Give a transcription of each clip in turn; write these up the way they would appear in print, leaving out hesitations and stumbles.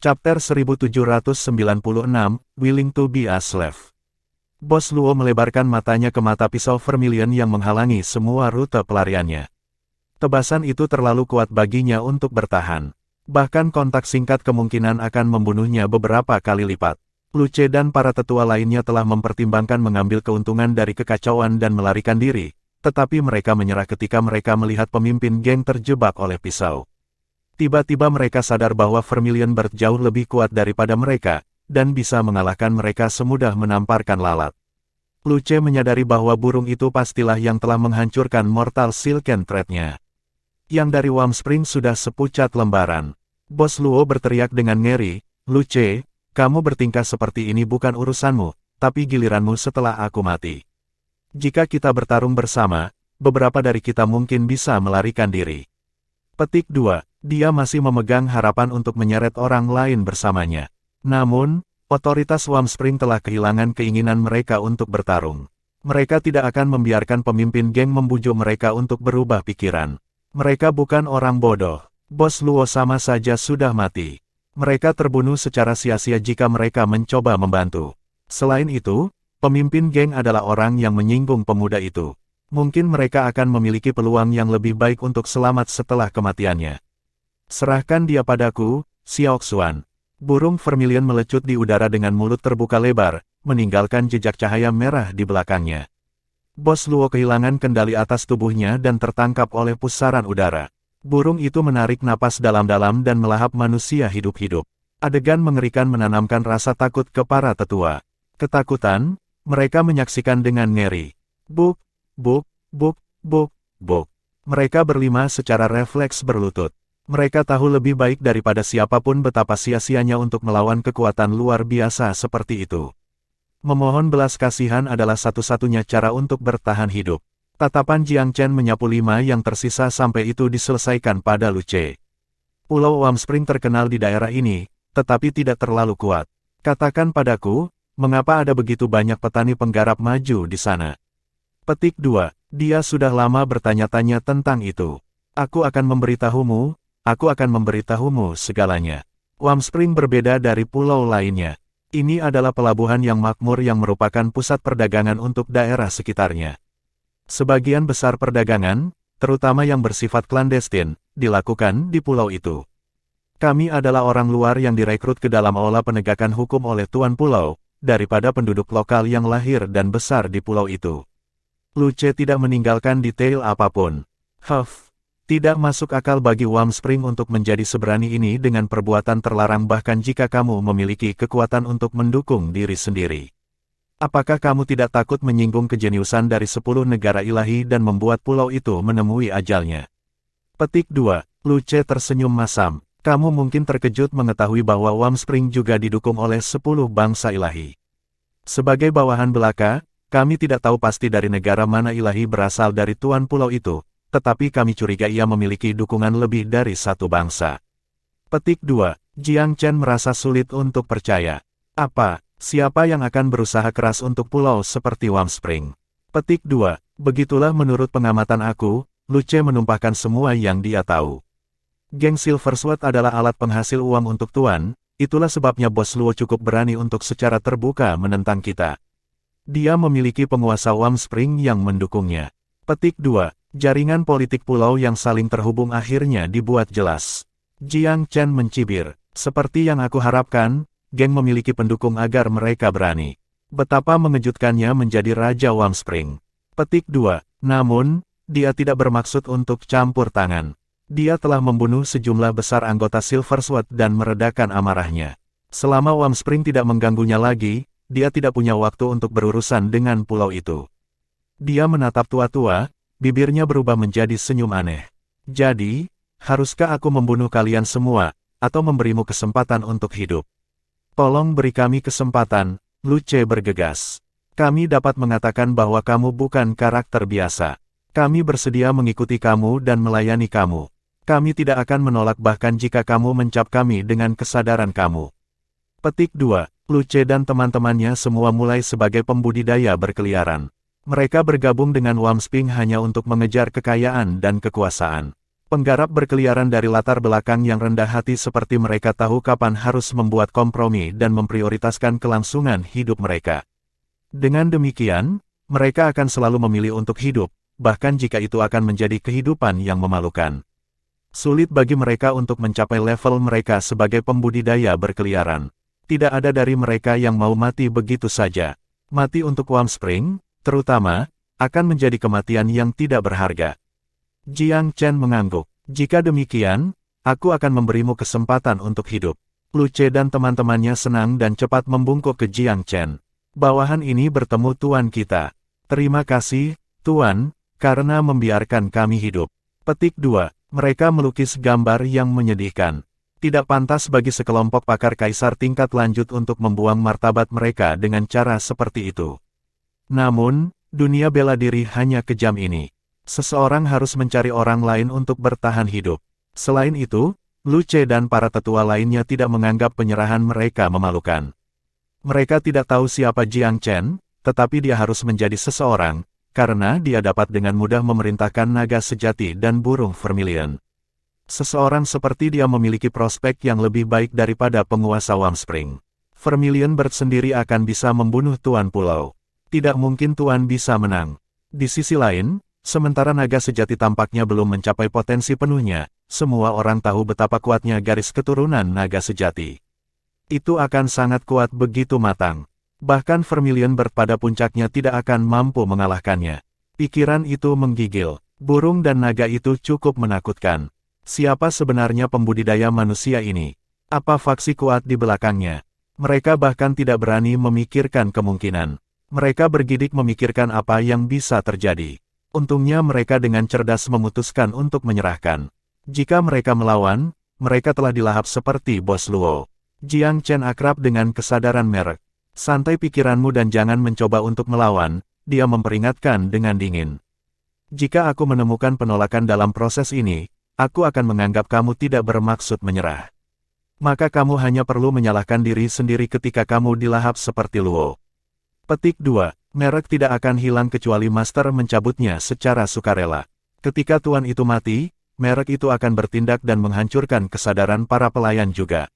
Chapter 1796, Willing to be a Slave. Bos Luo melebarkan matanya ke mata pisau Vermilion yang menghalangi semua rute pelariannya. Tebasan itu terlalu kuat baginya untuk bertahan. Bahkan kontak singkat kemungkinan akan membunuhnya beberapa kali lipat. Luce dan para tetua lainnya telah mempertimbangkan mengambil keuntungan dari kekacauan dan melarikan diri, tetapi mereka menyerah ketika mereka melihat pemimpin geng terjebak oleh pisau. Tiba-tiba mereka sadar bahwa Vermilion Bird jauh lebih kuat daripada mereka, dan bisa mengalahkan mereka semudah menamparkan lalat. Luce menyadari bahwa burung itu pastilah yang telah menghancurkan Mortal Silken Thread-nya. Yang dari Wurmspring sudah sepucat lembaran. Bos Luo berteriak dengan ngeri, "Luce, kamu bertingkah seperti ini bukan urusanmu, tapi giliranmu setelah aku mati. Jika kita bertarung bersama, beberapa dari kita mungkin bisa melarikan diri." Petik 2. Dia masih memegang harapan untuk menyeret orang lain bersamanya. Namun, otoritas Wurmspring telah kehilangan keinginan mereka untuk bertarung. Mereka tidak akan membiarkan pemimpin geng membujuk mereka untuk berubah pikiran. Mereka bukan orang bodoh. Bos Luo sama saja sudah mati. Mereka terbunuh secara sia-sia jika mereka mencoba membantu. Selain itu, pemimpin geng adalah orang yang menyinggung pemuda itu. Mungkin mereka akan memiliki peluang yang lebih baik untuk selamat setelah kematiannya. "Serahkan dia padaku, Xiao Xuan." Burung Vermilion melecut di udara dengan mulut terbuka lebar, meninggalkan jejak cahaya merah di belakangnya. Bos Luo kehilangan kendali atas tubuhnya dan tertangkap oleh pusaran udara. Burung itu menarik napas dalam-dalam dan melahap manusia hidup-hidup. Adegan mengerikan menanamkan rasa takut ke para tetua. Ketakutan, mereka menyaksikan dengan ngeri. Buk, buk, buk, buk, buk. Mereka berlima secara refleks berlutut. Mereka tahu lebih baik daripada siapapun betapa sia-sianya untuk melawan kekuatan luar biasa seperti itu. Memohon belas kasihan adalah satu-satunya cara untuk bertahan hidup. Tatapan Jiang Chen menyapu 5 yang tersisa sampai itu diselesaikan pada Luce. Pulau Wurmspring terkenal di daerah ini, tetapi tidak terlalu kuat. Katakan padaku, mengapa ada begitu banyak petani penggarap maju di sana? Petik 2. Dia sudah lama bertanya-tanya tentang itu. Aku akan memberitahumu. Aku akan memberitahumu segalanya. Wurmspring berbeda dari pulau lainnya. Ini adalah pelabuhan yang makmur yang merupakan pusat perdagangan untuk daerah sekitarnya. Sebagian besar perdagangan, terutama yang bersifat klandestin, dilakukan di pulau itu. Kami adalah orang luar yang direkrut ke dalam aula penegakan hukum oleh Tuan Pulau, daripada penduduk lokal yang lahir dan besar di pulau itu. Luce tidak meninggalkan detail apapun. Tidak masuk akal bagi Wurmspring untuk menjadi seberani ini dengan perbuatan terlarang bahkan jika kamu memiliki kekuatan untuk mendukung diri sendiri. Apakah kamu tidak takut menyinggung kejeniusan dari 10 negara ilahi dan membuat pulau itu menemui ajalnya? Petik 2. Luce tersenyum masam. Kamu mungkin terkejut mengetahui bahwa Wurmspring juga didukung oleh 10 bangsa ilahi. Sebagai bawahan belaka, kami tidak tahu pasti dari negara mana ilahi berasal dari tuan pulau itu. Tetapi kami curiga ia memiliki dukungan lebih dari satu bangsa. Petik 2. Jiang Chen merasa sulit untuk percaya. Siapa yang akan berusaha keras untuk pulau seperti Wurmspring? Petik 2. Begitulah menurut pengamatan aku, Luce menumpahkan semua yang dia tahu. Geng Silversword adalah alat penghasil uang untuk tuan, itulah sebabnya Bos Luo cukup berani untuk secara terbuka menentang kita. Dia memiliki penguasa Wurmspring yang mendukungnya. Petik 2. Jaringan politik pulau yang saling terhubung akhirnya dibuat jelas. Jiang Chen mencibir. Seperti yang aku harapkan, geng memiliki pendukung agar mereka berani. Betapa mengejutkannya menjadi Raja Wurmspring. Petik 2. Namun, dia tidak bermaksud untuk campur tangan. Dia telah membunuh sejumlah besar anggota Silversword dan meredakan amarahnya. Selama Wurmspring tidak mengganggunya lagi, dia tidak punya waktu untuk berurusan dengan pulau itu. Dia menatap tua-tua. Bibirnya berubah menjadi senyum aneh. Jadi, haruskah aku membunuh kalian semua, atau memberimu kesempatan untuk hidup? Tolong beri kami kesempatan, Luce bergegas. Kami dapat mengatakan bahwa kamu bukan karakter biasa. Kami bersedia mengikuti kamu dan melayani kamu. Kami tidak akan menolak bahkan jika kamu mencap kami dengan kesadaran kamu. Petik 2. Luce dan teman-temannya semua mulai sebagai pembudidaya berkeliaran. Mereka bergabung dengan Wurmspring hanya untuk mengejar kekayaan dan kekuasaan. Penggarap berkeliaran dari latar belakang yang rendah hati seperti mereka tahu kapan harus membuat kompromi dan memprioritaskan kelangsungan hidup mereka. Dengan demikian, mereka akan selalu memilih untuk hidup, bahkan jika itu akan menjadi kehidupan yang memalukan. Sulit bagi mereka untuk mencapai level mereka sebagai pembudidaya berkeliaran. Tidak ada dari mereka yang mau mati begitu saja. Mati untuk Warm Spring, terutama, akan menjadi kematian yang tidak berharga. Jiang Chen mengangguk. Jika demikian, aku akan memberimu kesempatan untuk hidup. Lu Ce dan teman-temannya senang dan cepat membungkuk ke Jiang Chen. Bawahan ini bertemu tuan kita. Terima kasih, tuan, karena membiarkan kami hidup. Petik 2. Mereka melukis gambar yang menyedihkan. Tidak pantas bagi sekelompok pakar kaisar tingkat lanjut untuk membuang martabat mereka dengan cara seperti itu. Namun, dunia bela diri hanya kejam ini. Seseorang harus mencari orang lain untuk bertahan hidup. Selain itu, Lu Ce dan para tetua lainnya tidak menganggap penyerahan mereka memalukan. Mereka tidak tahu siapa Jiang Chen, tetapi dia harus menjadi seseorang, karena dia dapat dengan mudah memerintahkan naga sejati dan burung vermilion. Seseorang seperti dia memiliki prospek yang lebih baik daripada penguasa Warm Spring. Vermilion Bird sendiri akan bisa membunuh Tuan Pulau. Tidak mungkin Tuan bisa menang. Di sisi lain, sementara naga sejati tampaknya belum mencapai potensi penuhnya, semua orang tahu betapa kuatnya garis keturunan naga sejati. Itu akan sangat kuat begitu matang. Bahkan Vermilion Bird pada puncaknya tidak akan mampu mengalahkannya. Pikiran itu menggigil. Burung dan naga itu cukup menakutkan. Siapa sebenarnya pembudidaya manusia ini? Apa faksi kuat di belakangnya? Mereka bahkan tidak berani memikirkan kemungkinan. Mereka bergidik memikirkan apa yang bisa terjadi. Untungnya mereka dengan cerdas memutuskan untuk menyerahkan. Jika mereka melawan, mereka telah dilahap seperti Bos Luo. Jiang Chen akrab dengan kesadaran merek. Santai pikiranmu dan jangan mencoba untuk melawan, dia memperingatkan dengan dingin. Jika aku menemukan penolakan dalam proses ini, aku akan menganggap kamu tidak bermaksud menyerah. Maka kamu hanya perlu menyalahkan diri sendiri ketika kamu dilahap seperti Luo. Petik 2. Merek tidak akan hilang kecuali Master mencabutnya secara sukarela. Ketika tuan itu mati, merek itu akan bertindak dan menghancurkan kesadaran para pelayan juga.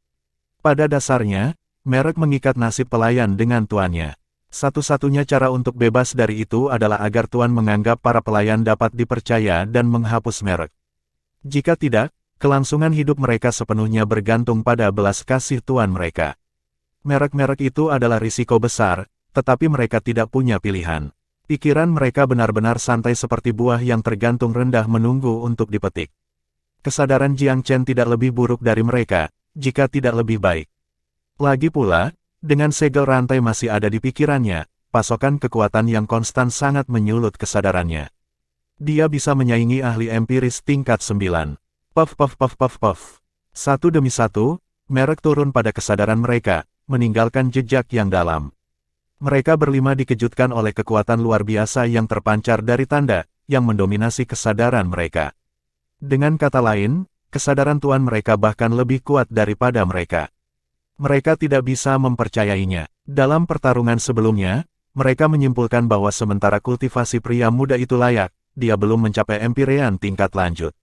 Pada dasarnya, merek mengikat nasib pelayan dengan tuannya. Satu-satunya cara untuk bebas dari itu adalah agar tuan menganggap para pelayan dapat dipercaya dan menghapus merek. Jika tidak, kelangsungan hidup mereka sepenuhnya bergantung pada belas kasih tuan mereka. Merek-merek itu adalah risiko besar, tetapi mereka tidak punya pilihan. Pikiran mereka benar-benar santai seperti buah yang tergantung rendah menunggu untuk dipetik. Kesadaran Jiang Chen tidak lebih buruk dari mereka, jika tidak lebih baik. Lagi pula, dengan segel rantai masih ada di pikirannya, pasokan kekuatan yang konstan sangat menyulut kesadarannya. Dia bisa menyaingi ahli empiris tingkat 9. Puff puff puff puff puff. Satu demi satu, merek turun pada kesadaran mereka, meninggalkan jejak yang dalam. Mereka berlima dikejutkan oleh kekuatan luar biasa yang terpancar dari tanda, yang mendominasi kesadaran mereka. Dengan kata lain, kesadaran tuan mereka bahkan lebih kuat daripada mereka. Mereka tidak bisa mempercayainya. Dalam pertarungan sebelumnya, mereka menyimpulkan bahwa sementara kultivasi pria muda itu layak, dia belum mencapai empirean tingkat lanjut.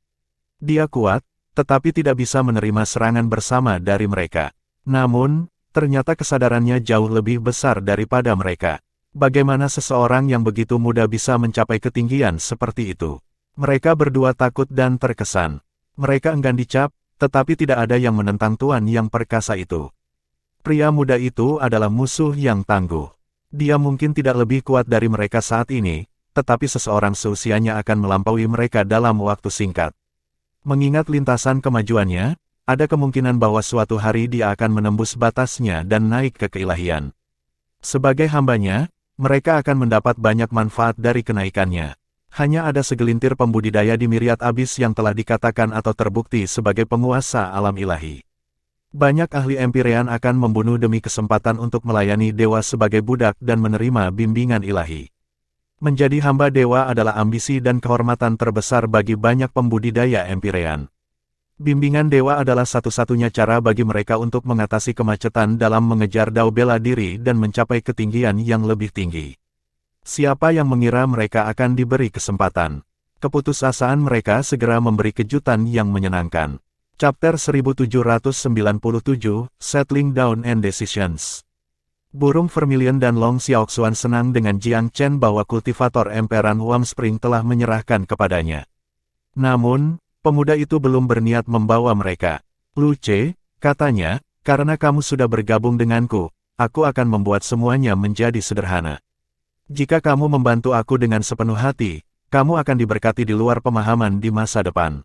Dia kuat, tetapi tidak bisa menerima serangan bersama dari mereka. Namun, ternyata kesadarannya jauh lebih besar daripada mereka. Bagaimana seseorang yang begitu muda bisa mencapai ketinggian seperti itu? Mereka berdua takut dan terkesan. Mereka enggan dicap, tetapi tidak ada yang menentang tuan yang perkasa itu. Pria muda itu adalah musuh yang tangguh. Dia mungkin tidak lebih kuat dari mereka saat ini, tetapi seseorang seusianya akan melampaui mereka dalam waktu singkat. Mengingat lintasan kemajuannya, ada kemungkinan bahwa suatu hari dia akan menembus batasnya dan naik ke keilahian. Sebagai hambanya, mereka akan mendapat banyak manfaat dari kenaikannya. Hanya ada segelintir pembudidaya di Myriad Abyss yang telah dikatakan atau terbukti sebagai penguasa alam ilahi. Banyak ahli empirean akan membunuh demi kesempatan untuk melayani dewa sebagai budak dan menerima bimbingan ilahi. Menjadi hamba dewa adalah ambisi dan kehormatan terbesar bagi banyak pembudidaya empirean. Bimbingan dewa adalah satu-satunya cara bagi mereka untuk mengatasi kemacetan dalam mengejar dao bela diri dan mencapai ketinggian yang lebih tinggi. Siapa yang mengira mereka akan diberi kesempatan? Keputusasaan mereka segera memberi kejutan yang menyenangkan. Chapter 1797, Settling Down and Decisions. Burung Vermilion dan Long Xiaoxuan senang dengan Jiang Chen bahwa kultivator emperan Wamspring telah menyerahkan kepadanya. Namun, pemuda itu belum berniat membawa mereka. Lu Ce, katanya, karena kamu sudah bergabung denganku, aku akan membuat semuanya menjadi sederhana. Jika kamu membantu aku dengan sepenuh hati, kamu akan diberkati di luar pemahaman di masa depan.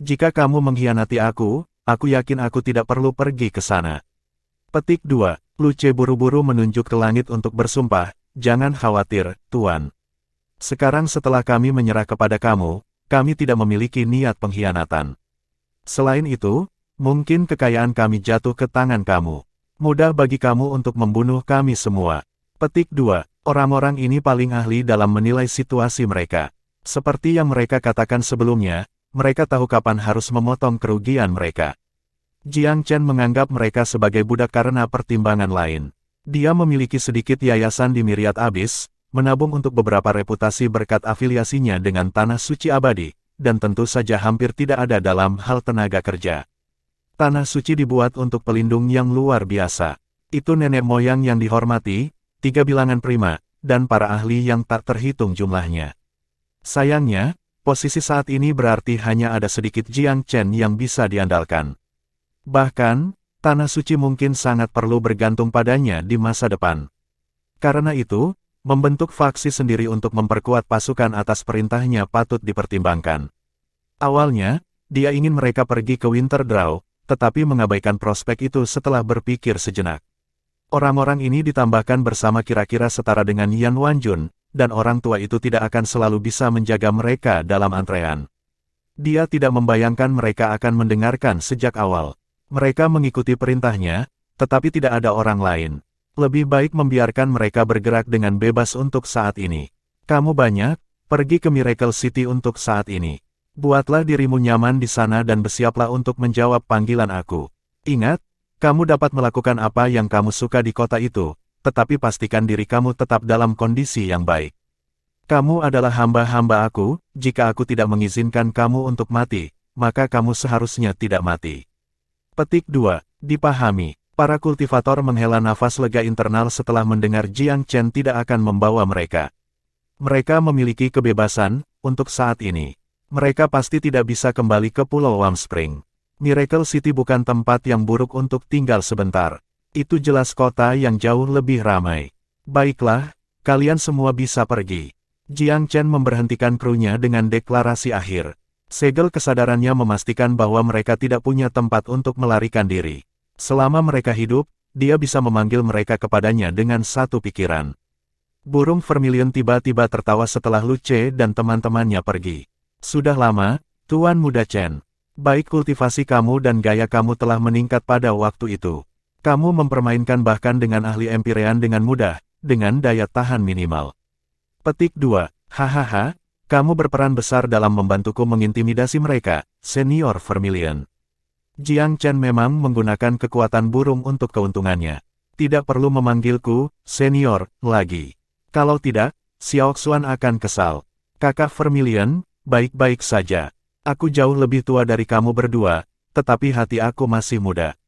Jika kamu mengkhianati aku yakin aku tidak perlu pergi ke sana. Petik 2. Lu Ce buru-buru menunjuk ke langit untuk bersumpah, jangan khawatir, Tuan. Sekarang setelah kami menyerah kepada kamu, kami tidak memiliki niat pengkhianatan. Selain itu, mungkin kekayaan kami jatuh ke tangan kamu. Mudah bagi kamu untuk membunuh kami semua. Petik 2. Orang-orang ini paling ahli dalam menilai situasi mereka. Seperti yang mereka katakan sebelumnya, mereka tahu kapan harus memotong kerugian mereka. Jiang Chen menganggap mereka sebagai budak karena pertimbangan lain. Dia memiliki sedikit yayasan di Myriad Abyss, menabung untuk beberapa reputasi berkat afiliasinya dengan Tanah Suci Abadi, dan tentu saja hampir tidak ada dalam hal tenaga kerja. Tanah Suci dibuat untuk pelindung yang luar biasa. Itu nenek moyang yang dihormati, 3 bilangan prima, dan para ahli yang tak terhitung jumlahnya. Sayangnya, posisi saat ini berarti hanya ada sedikit Jiang Chen yang bisa diandalkan. Bahkan, Tanah Suci mungkin sangat perlu bergantung padanya di masa depan. Karena itu, membentuk faksi sendiri untuk memperkuat pasukan atas perintahnya patut dipertimbangkan. Awalnya, dia ingin mereka pergi ke Winterdraw, tetapi mengabaikan prospek itu setelah berpikir sejenak. Orang-orang ini ditambahkan bersama kira-kira setara dengan Yan Wanjun, dan orang tua itu tidak akan selalu bisa menjaga mereka dalam antrean. Dia tidak membayangkan mereka akan mendengarkan sejak awal. Mereka mengikuti perintahnya, tetapi tidak ada orang lain. Lebih baik membiarkan mereka bergerak dengan bebas untuk saat ini. Kamu banyak, pergi ke Miracle City untuk saat ini. Buatlah dirimu nyaman di sana dan bersiaplah untuk menjawab panggilan aku. Ingat, kamu dapat melakukan apa yang kamu suka di kota itu, tetapi pastikan diri kamu tetap dalam kondisi yang baik. Kamu adalah hamba-hamba aku, jika aku tidak mengizinkan kamu untuk mati, maka kamu seharusnya tidak mati. Petik 2. Dipahami. Para kultivator menghela nafas lega internal setelah mendengar Jiang Chen tidak akan membawa mereka. Mereka memiliki kebebasan, untuk saat ini. Mereka pasti tidak bisa kembali ke Pulau Wamspring. Miracle City bukan tempat yang buruk untuk tinggal sebentar. Itu jelas kota yang jauh lebih ramai. Baiklah, kalian semua bisa pergi. Jiang Chen memberhentikan krunya dengan deklarasi akhir. Segel kesadarannya memastikan bahwa mereka tidak punya tempat untuk melarikan diri. Selama mereka hidup, dia bisa memanggil mereka kepadanya dengan satu pikiran. Burung Vermilion tiba-tiba tertawa setelah Lu Ce dan teman-temannya pergi. Sudah lama, Tuan Muda Chen. Baik kultivasi kamu dan gaya kamu telah meningkat pada waktu itu. Kamu mempermainkan bahkan dengan ahli empirean dengan mudah, dengan daya tahan minimal. Petik 2. Hahaha, kamu berperan besar dalam membantuku mengintimidasi mereka, Senior Vermilion. Jiang Chen memang menggunakan kekuatan burung untuk keuntungannya. Tidak perlu memanggilku, Senior, lagi. Kalau tidak, Xiaoxuan akan kesal. Kakak Vermilion, baik-baik saja. Aku jauh lebih tua dari kamu berdua, tetapi hati aku masih muda.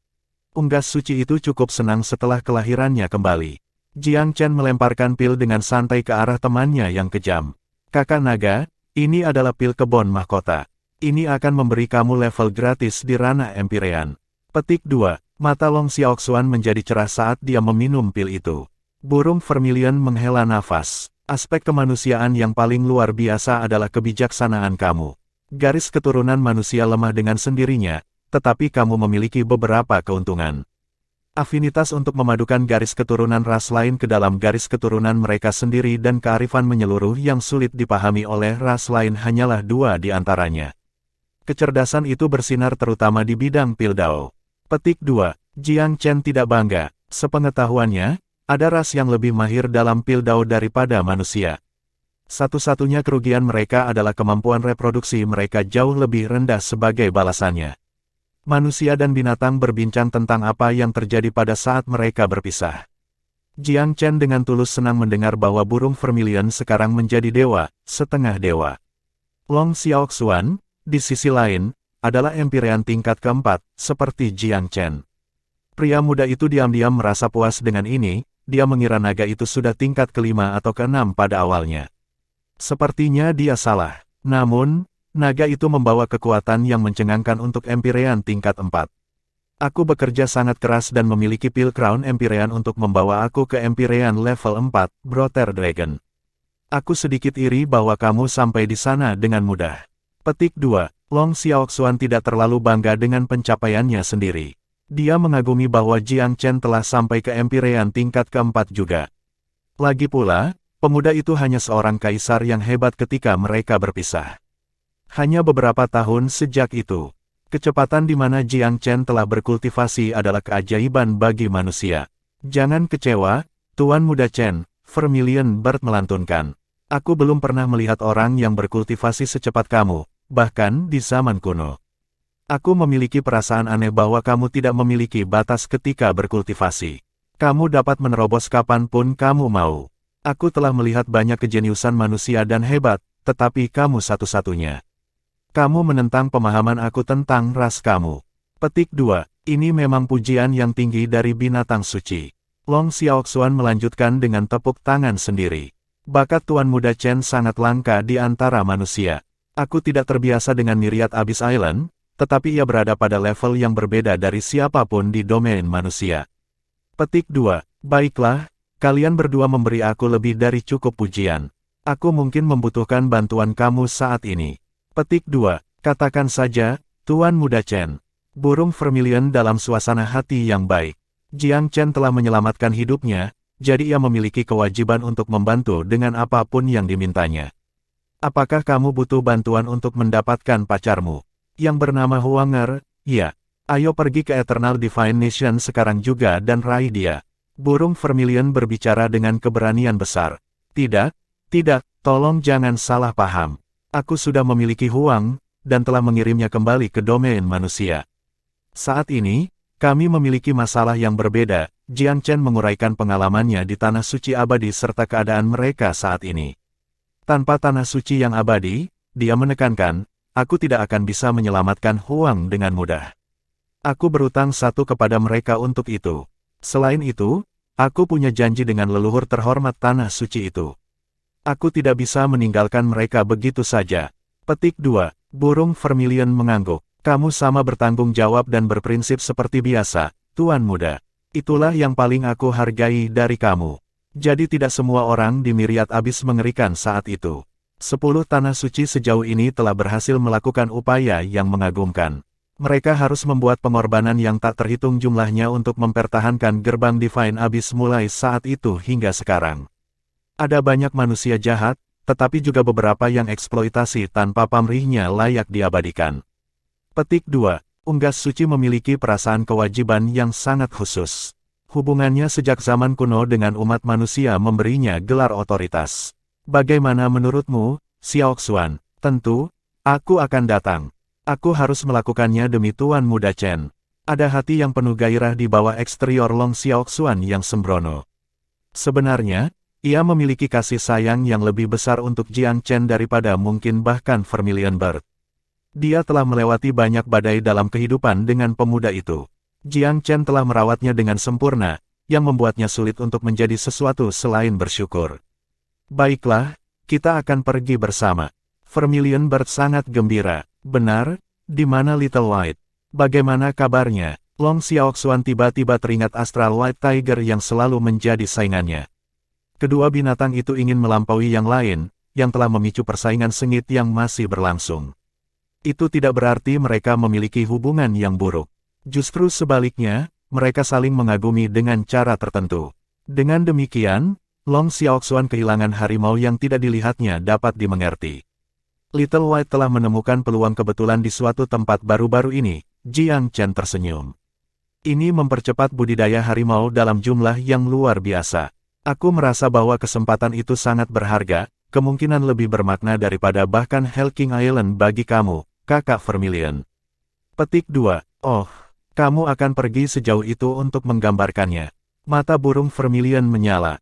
Unggas suci itu cukup senang setelah kelahirannya kembali. Jiang Chen melemparkan pil dengan santai ke arah temannya yang kejam. Kakak naga, ini adalah pil kebon mahkota. Ini akan memberi kamu level gratis di ranah empirean. Petik 2. Mata Long Xiaoxuan menjadi cerah saat dia meminum pil itu. Burung Vermilion menghela nafas. Aspek kemanusiaan yang paling luar biasa adalah kebijaksanaan kamu. Garis keturunan manusia lemah dengan sendirinya, tetapi kamu memiliki beberapa keuntungan. Afinitas untuk memadukan garis keturunan ras lain ke dalam garis keturunan mereka sendiri dan kearifan menyeluruh yang sulit dipahami oleh ras lain hanyalah 2 di antaranya. Kecerdasan itu bersinar terutama di bidang Pildao. Petik 2. Jiang Chen tidak bangga. Sepengetahuannya, ada ras yang lebih mahir dalam Pildao daripada manusia. Satu-satunya kerugian mereka adalah kemampuan reproduksi mereka jauh lebih rendah sebagai balasannya. Manusia dan binatang berbincang tentang apa yang terjadi pada saat mereka berpisah. Jiang Chen dengan tulus senang mendengar bahwa burung Vermilion sekarang menjadi dewa, setengah dewa. Long Xiaoxuan, di sisi lain, adalah Empyrean tingkat keempat, seperti Jiang Chen. Pria muda itu diam-diam merasa puas dengan ini, dia mengira naga itu sudah tingkat kelima atau keenam pada awalnya. Sepertinya dia salah. Namun, naga itu membawa kekuatan yang mencengangkan untuk Empyrean tingkat 4. Aku bekerja sangat keras dan memiliki pil Crown Empyrean untuk membawa aku ke Empyrean level 4, Brother Dragon. Aku sedikit iri bahwa kamu sampai di sana dengan mudah. Petik 2. Long Xiaoxuan tidak terlalu bangga dengan pencapaiannya sendiri. Dia mengagumi bahwa Jiang Chen telah sampai ke Empyrean tingkat keempat juga. Lagi pula, pemuda itu hanya seorang kaisar yang hebat ketika mereka berpisah. Hanya beberapa tahun sejak itu, kecepatan di mana Jiang Chen telah berkultivasi adalah keajaiban bagi manusia. Jangan kecewa, Tuan Muda Chen, Vermilion Bird melantunkan. Aku belum pernah melihat orang yang berkultivasi secepat kamu, bahkan di zaman kuno. Aku memiliki perasaan aneh bahwa kamu tidak memiliki batas ketika berkultivasi. Kamu dapat menerobos kapanpun kamu mau. Aku telah melihat banyak kejeniusan manusia dan hebat, tetapi kamu satu-satunya. Kamu menentang pemahaman aku tentang ras kamu. Petik 2. Ini memang pujian yang tinggi dari binatang suci. Long Xiaoxuan melanjutkan dengan tepuk tangan sendiri. Bakat Tuan Muda Chen sangat langka di antara manusia. Aku tidak terbiasa dengan Myriad Abyss Island, tetapi ia berada pada level yang berbeda dari siapapun di domain manusia. Petik 2. Baiklah, kalian berdua memberi aku lebih dari cukup pujian. Aku mungkin membutuhkan bantuan kamu saat ini. Petik 2. Katakan saja, Tuan Muda Chen. Burung Vermilion dalam suasana hati yang baik. Jiang Chen telah menyelamatkan hidupnya, jadi ia memiliki kewajiban untuk membantu dengan apapun yang dimintanya. Apakah kamu butuh bantuan untuk mendapatkan pacarmu? Yang bernama Huanger? Iya. Ayo pergi ke Eternal Divine Nation sekarang juga dan raih dia. Burung Vermilion berbicara dengan keberanian besar. Tidak, tolong jangan salah paham. Aku sudah memiliki Huang, dan telah mengirimnya kembali ke domain manusia. Saat ini, kami memiliki masalah yang berbeda. Jiang Chen menguraikan pengalamannya di Tanah Suci Abadi serta keadaan mereka saat ini. Tanpa Tanah Suci yang abadi, dia menekankan, aku tidak akan bisa menyelamatkan Huang dengan mudah. Aku berutang satu kepada mereka untuk itu. Selain itu, aku punya janji dengan leluhur terhormat Tanah Suci itu. Aku tidak bisa meninggalkan mereka begitu saja. Petik 2. Burung Vermilion mengangguk. Kamu sama bertanggung jawab dan berprinsip seperti biasa, Tuan Muda. Itulah yang paling aku hargai dari kamu. Jadi tidak semua orang di Myriad Abyss mengerikan saat itu. 10 Tanah Suci sejauh ini telah berhasil melakukan upaya yang mengagumkan. Mereka harus membuat pengorbanan yang tak terhitung jumlahnya untuk mempertahankan gerbang Divine Abyss mulai saat itu hingga sekarang. Ada banyak manusia jahat, tetapi juga beberapa yang eksploitasi tanpa pamrihnya layak diabadikan. Petik 2. Unggas Suci memiliki perasaan kewajiban yang sangat khusus. Hubungannya sejak zaman kuno dengan umat manusia memberinya gelar otoritas. Bagaimana menurutmu, Xiaoxuan? Tentu, aku akan datang. Aku harus melakukannya demi Tuan Muda Chen. Ada hati yang penuh gairah di bawah eksterior Long Xiaoxuan yang sembrono. Sebenarnya, ia memiliki kasih sayang yang lebih besar untuk Jiang Chen daripada mungkin bahkan Vermilion Bird. Dia telah melewati banyak badai dalam kehidupan dengan pemuda itu. Jiang Chen telah merawatnya dengan sempurna, yang membuatnya sulit untuk menjadi sesuatu selain bersyukur. Baiklah, kita akan pergi bersama. Vermilion Bird sangat gembira. Benar, di mana Little White? Bagaimana kabarnya? Long Xiaoxuan tiba-tiba teringat Astral White Tiger yang selalu menjadi saingannya. Kedua binatang itu ingin melampaui yang lain, yang telah memicu persaingan sengit yang masih berlangsung. Itu tidak berarti mereka memiliki hubungan yang buruk. Justru sebaliknya, mereka saling mengagumi dengan cara tertentu. Dengan demikian, Long Xiaoxuan kehilangan harimau yang tidak dilihatnya dapat dimengerti. Little White telah menemukan peluang kebetulan di suatu tempat baru-baru ini. Jiang Chen tersenyum. Ini mempercepat budidaya harimau dalam jumlah yang luar biasa. Aku merasa bahwa kesempatan itu sangat berharga, kemungkinan lebih bermakna daripada bahkan Hell King Island bagi kamu, Kakak Vermilion. Petik 2. Oh, kamu akan pergi sejauh itu untuk menggambarkannya. Mata burung Vermilion menyala.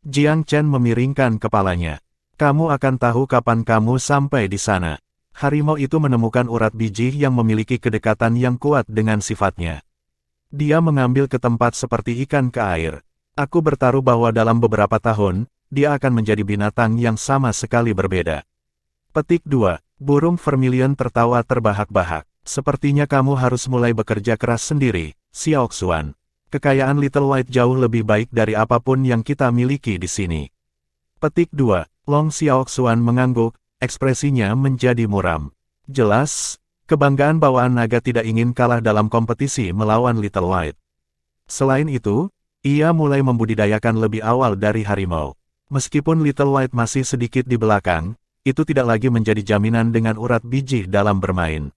Jiang Chen memiringkan kepalanya. Kamu akan tahu kapan kamu sampai di sana. Harimau itu menemukan urat biji yang memiliki kedekatan yang kuat dengan sifatnya. Dia mengambil ke tempat seperti ikan ke air. Aku bertaruh bahwa dalam beberapa tahun, dia akan menjadi binatang yang sama sekali berbeda. Petik 2. Burung vermilion tertawa terbahak-bahak. Sepertinya kamu harus mulai bekerja keras sendiri, Xiaoxuan. Kekayaan Little White jauh lebih baik dari apapun yang kita miliki di sini. Petik 2. Long Xiaoxuan mengangguk, ekspresinya menjadi muram. Jelas, kebanggaan bawaan naga tidak ingin kalah dalam kompetisi melawan Little White. Selain itu, ia mulai membudidayakan lebih awal dari harimau. Meskipun Little White masih sedikit di belakang, itu tidak lagi menjadi jaminan dengan urat biji dalam bermain.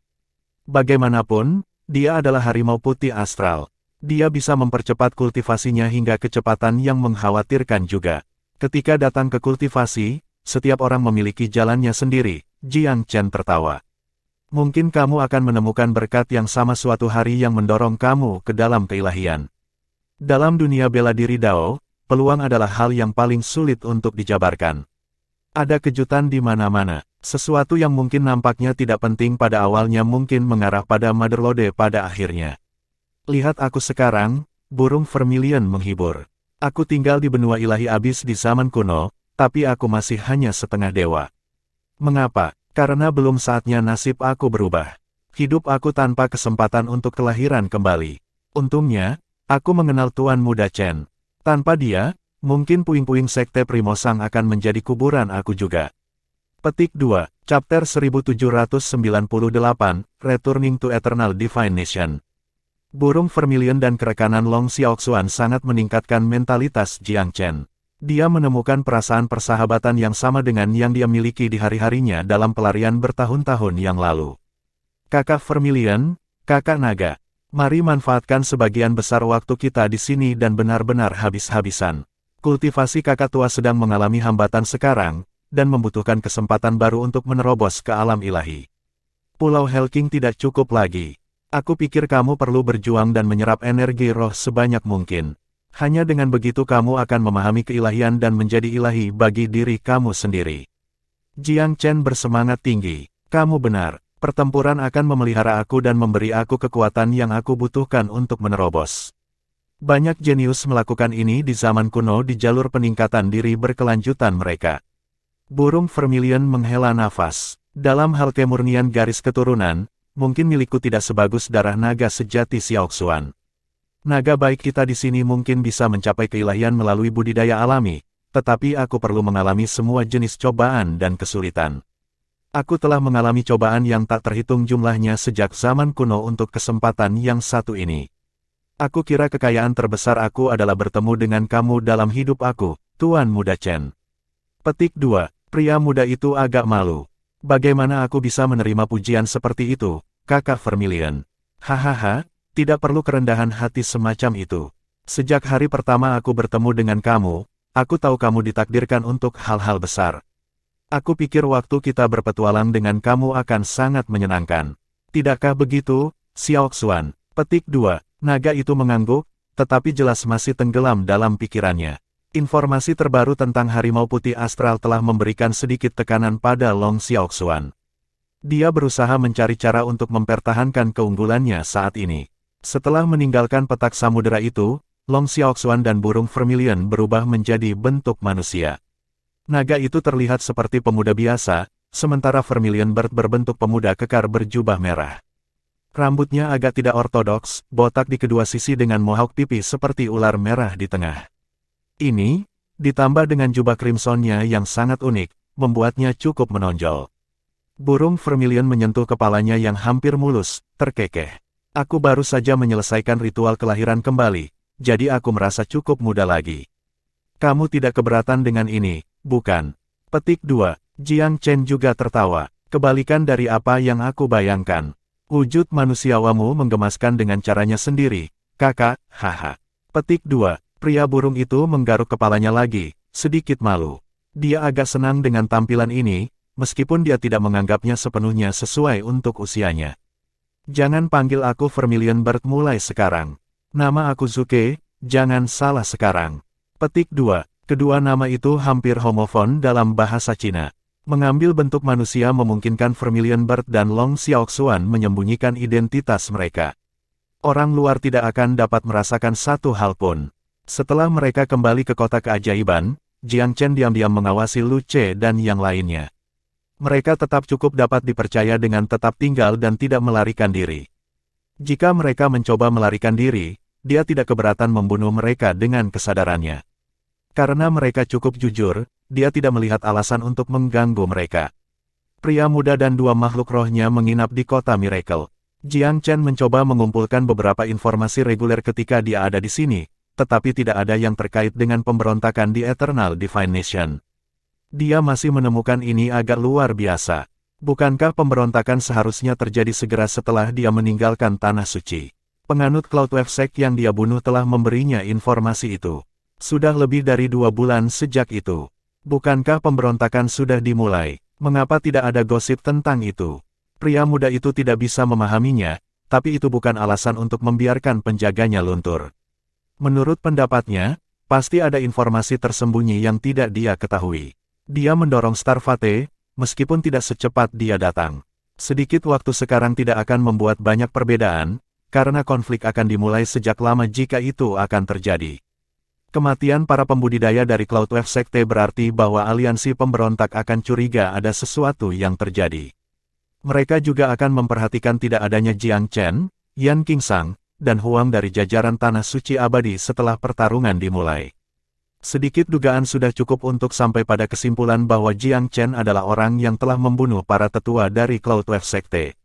Bagaimanapun, dia adalah harimau putih astral. Dia bisa mempercepat kultivasinya hingga kecepatan yang mengkhawatirkan juga. Ketika datang ke kultivasi, setiap orang memiliki jalannya sendiri, Jiang Chen tertawa. Mungkin kamu akan menemukan berkat yang sama suatu hari yang mendorong kamu ke dalam keilahian. Dalam dunia bela diri Dao, peluang adalah hal yang paling sulit untuk dijabarkan. Ada kejutan di mana-mana. Sesuatu yang mungkin nampaknya tidak penting pada awalnya mungkin mengarah pada Motherlode pada akhirnya. Lihat aku sekarang, burung vermilion menghibur. Aku tinggal di benua ilahi abis di zaman kuno, tapi aku masih hanya setengah dewa. Mengapa? Karena belum saatnya nasib aku berubah. Hidup aku tanpa kesempatan untuk kelahiran kembali. Untungnya, aku mengenal Tuan Muda Chen. Tanpa dia, mungkin puing-puing sekte Primosang akan menjadi kuburan aku juga. Petik 2, Chapter 1798, Returning to Eternal Divine Nation. Burung vermilion dan kerekanan Long Xiaoxuan sangat meningkatkan mentalitas Jiang Chen. Dia menemukan perasaan persahabatan yang sama dengan yang dia miliki di hari-harinya dalam pelarian bertahun-tahun yang lalu. Kakak vermilion, kakak naga, mari manfaatkan sebagian besar waktu kita di sini dan benar-benar habis-habisan. Kultivasi kakak tua sedang mengalami hambatan sekarang, dan membutuhkan kesempatan baru untuk menerobos ke alam ilahi. Pulau Helking tidak cukup lagi. Aku pikir kamu perlu berjuang dan menyerap energi roh sebanyak mungkin. Hanya dengan begitu kamu akan memahami keilahian dan menjadi ilahi bagi diri kamu sendiri. Jiang Chen bersemangat tinggi. Kamu benar, pertempuran akan memelihara aku dan memberi aku kekuatan yang aku butuhkan untuk menerobos. Banyak jenius melakukan ini di zaman kuno di jalur peningkatan diri berkelanjutan mereka. Burung vermilion menghela nafas. Dalam hal kemurnian garis keturunan, mungkin milikku tidak sebagus darah naga sejati Xiaoxuan. Naga baik kita di sini mungkin bisa mencapai keilahian melalui budidaya alami, tetapi aku perlu mengalami semua jenis cobaan dan kesulitan. Aku telah mengalami cobaan yang tak terhitung jumlahnya sejak zaman kuno untuk kesempatan yang satu ini. Aku kira kekayaan terbesar aku adalah bertemu dengan kamu dalam hidup aku, Tuan Muda Chen. Petik 2, pria muda itu agak malu. Bagaimana aku bisa menerima pujian seperti itu, kakak vermilion? Hahaha, tidak perlu kerendahan hati semacam itu. Sejak hari pertama aku bertemu dengan kamu, aku tahu kamu ditakdirkan untuk hal-hal besar. Aku pikir waktu kita berpetualang dengan kamu akan sangat menyenangkan. Tidakkah begitu, Xiaoxuan? Petik 2, naga itu mengangguk, tetapi jelas masih tenggelam dalam pikirannya. Informasi terbaru tentang harimau putih astral telah memberikan sedikit tekanan pada Long Xiaoxuan. Dia berusaha mencari cara untuk mempertahankan keunggulannya saat ini. Setelah meninggalkan petak samudera itu, Long Xiaoxuan dan burung vermilion berubah menjadi bentuk manusia. Naga itu terlihat seperti pemuda biasa, sementara vermilion bird berbentuk pemuda kekar berjubah merah. Rambutnya agak tidak ortodoks, botak di kedua sisi dengan mohawk pipi seperti ular merah di tengah. Ini, ditambah dengan jubah crimsonnya yang sangat unik, membuatnya cukup menonjol. Burung vermilion menyentuh kepalanya yang hampir mulus, terkekeh. Aku baru saja menyelesaikan ritual kelahiran kembali, jadi aku merasa cukup muda lagi. Kamu tidak keberatan dengan ini, bukan? Petik 2, Jiang Chen juga tertawa. Kebalikan dari apa yang aku bayangkan. Wujud manusiawamu menggemaskan dengan caranya sendiri, kakak, haha. Petik 2. Pria burung itu menggaruk kepalanya lagi, sedikit malu. Dia agak senang dengan tampilan ini, meskipun dia tidak menganggapnya sepenuhnya sesuai untuk usianya. Jangan panggil aku Vermilion Bird mulai sekarang. Nama aku Zuke, jangan salah sekarang. Petik 2. Kedua nama itu hampir homofon dalam bahasa Cina. Mengambil bentuk manusia memungkinkan Vermilion Bird dan Long Xiaoxuan menyembunyikan identitas mereka. Orang luar tidak akan dapat merasakan satu hal pun. Setelah mereka kembali ke kota keajaiban, Jiang Chen diam-diam mengawasi Lu Ce dan yang lainnya. Mereka tetap cukup dapat dipercaya dengan tetap tinggal dan tidak melarikan diri. Jika mereka mencoba melarikan diri, dia tidak keberatan membunuh mereka dengan kesadarannya. Karena mereka cukup jujur, dia tidak melihat alasan untuk mengganggu mereka. Pria muda dan dua makhluk rohnya menginap di kota Miracle. Jiang Chen mencoba mengumpulkan beberapa informasi reguler ketika dia ada di sini, tetapi tidak ada yang terkait dengan pemberontakan di Eternal Divine Nation. Dia masih menemukan ini agak luar biasa. Bukankah pemberontakan seharusnya terjadi segera setelah dia meninggalkan Tanah Suci? Penganut Cloudwave Sect yang dia bunuh telah memberinya informasi itu. Sudah lebih dari 2 bulan sejak itu. Bukankah pemberontakan sudah dimulai? Mengapa tidak ada gosip tentang itu? Pria muda itu tidak bisa memahaminya, tapi itu bukan alasan untuk membiarkan penjaganya luntur. Menurut pendapatnya, pasti ada informasi tersembunyi yang tidak dia ketahui. Dia mendorong Starfate, meskipun tidak secepat dia datang. Sedikit waktu sekarang tidak akan membuat banyak perbedaan, karena konflik akan dimulai sejak lama jika itu akan terjadi. Kematian para pembudidaya dari Cloudwave Sekte berarti bahwa aliansi pemberontak akan curiga ada sesuatu yang terjadi. Mereka juga akan memperhatikan tidak adanya Jiang Chen, Yan Qingsang, dan Huang dari jajaran Tanah Suci Abadi setelah pertarungan dimulai. Sedikit dugaan sudah cukup untuk sampai pada kesimpulan bahwa Jiang Chen adalah orang yang telah membunuh para tetua dari Cloudwave Sekte.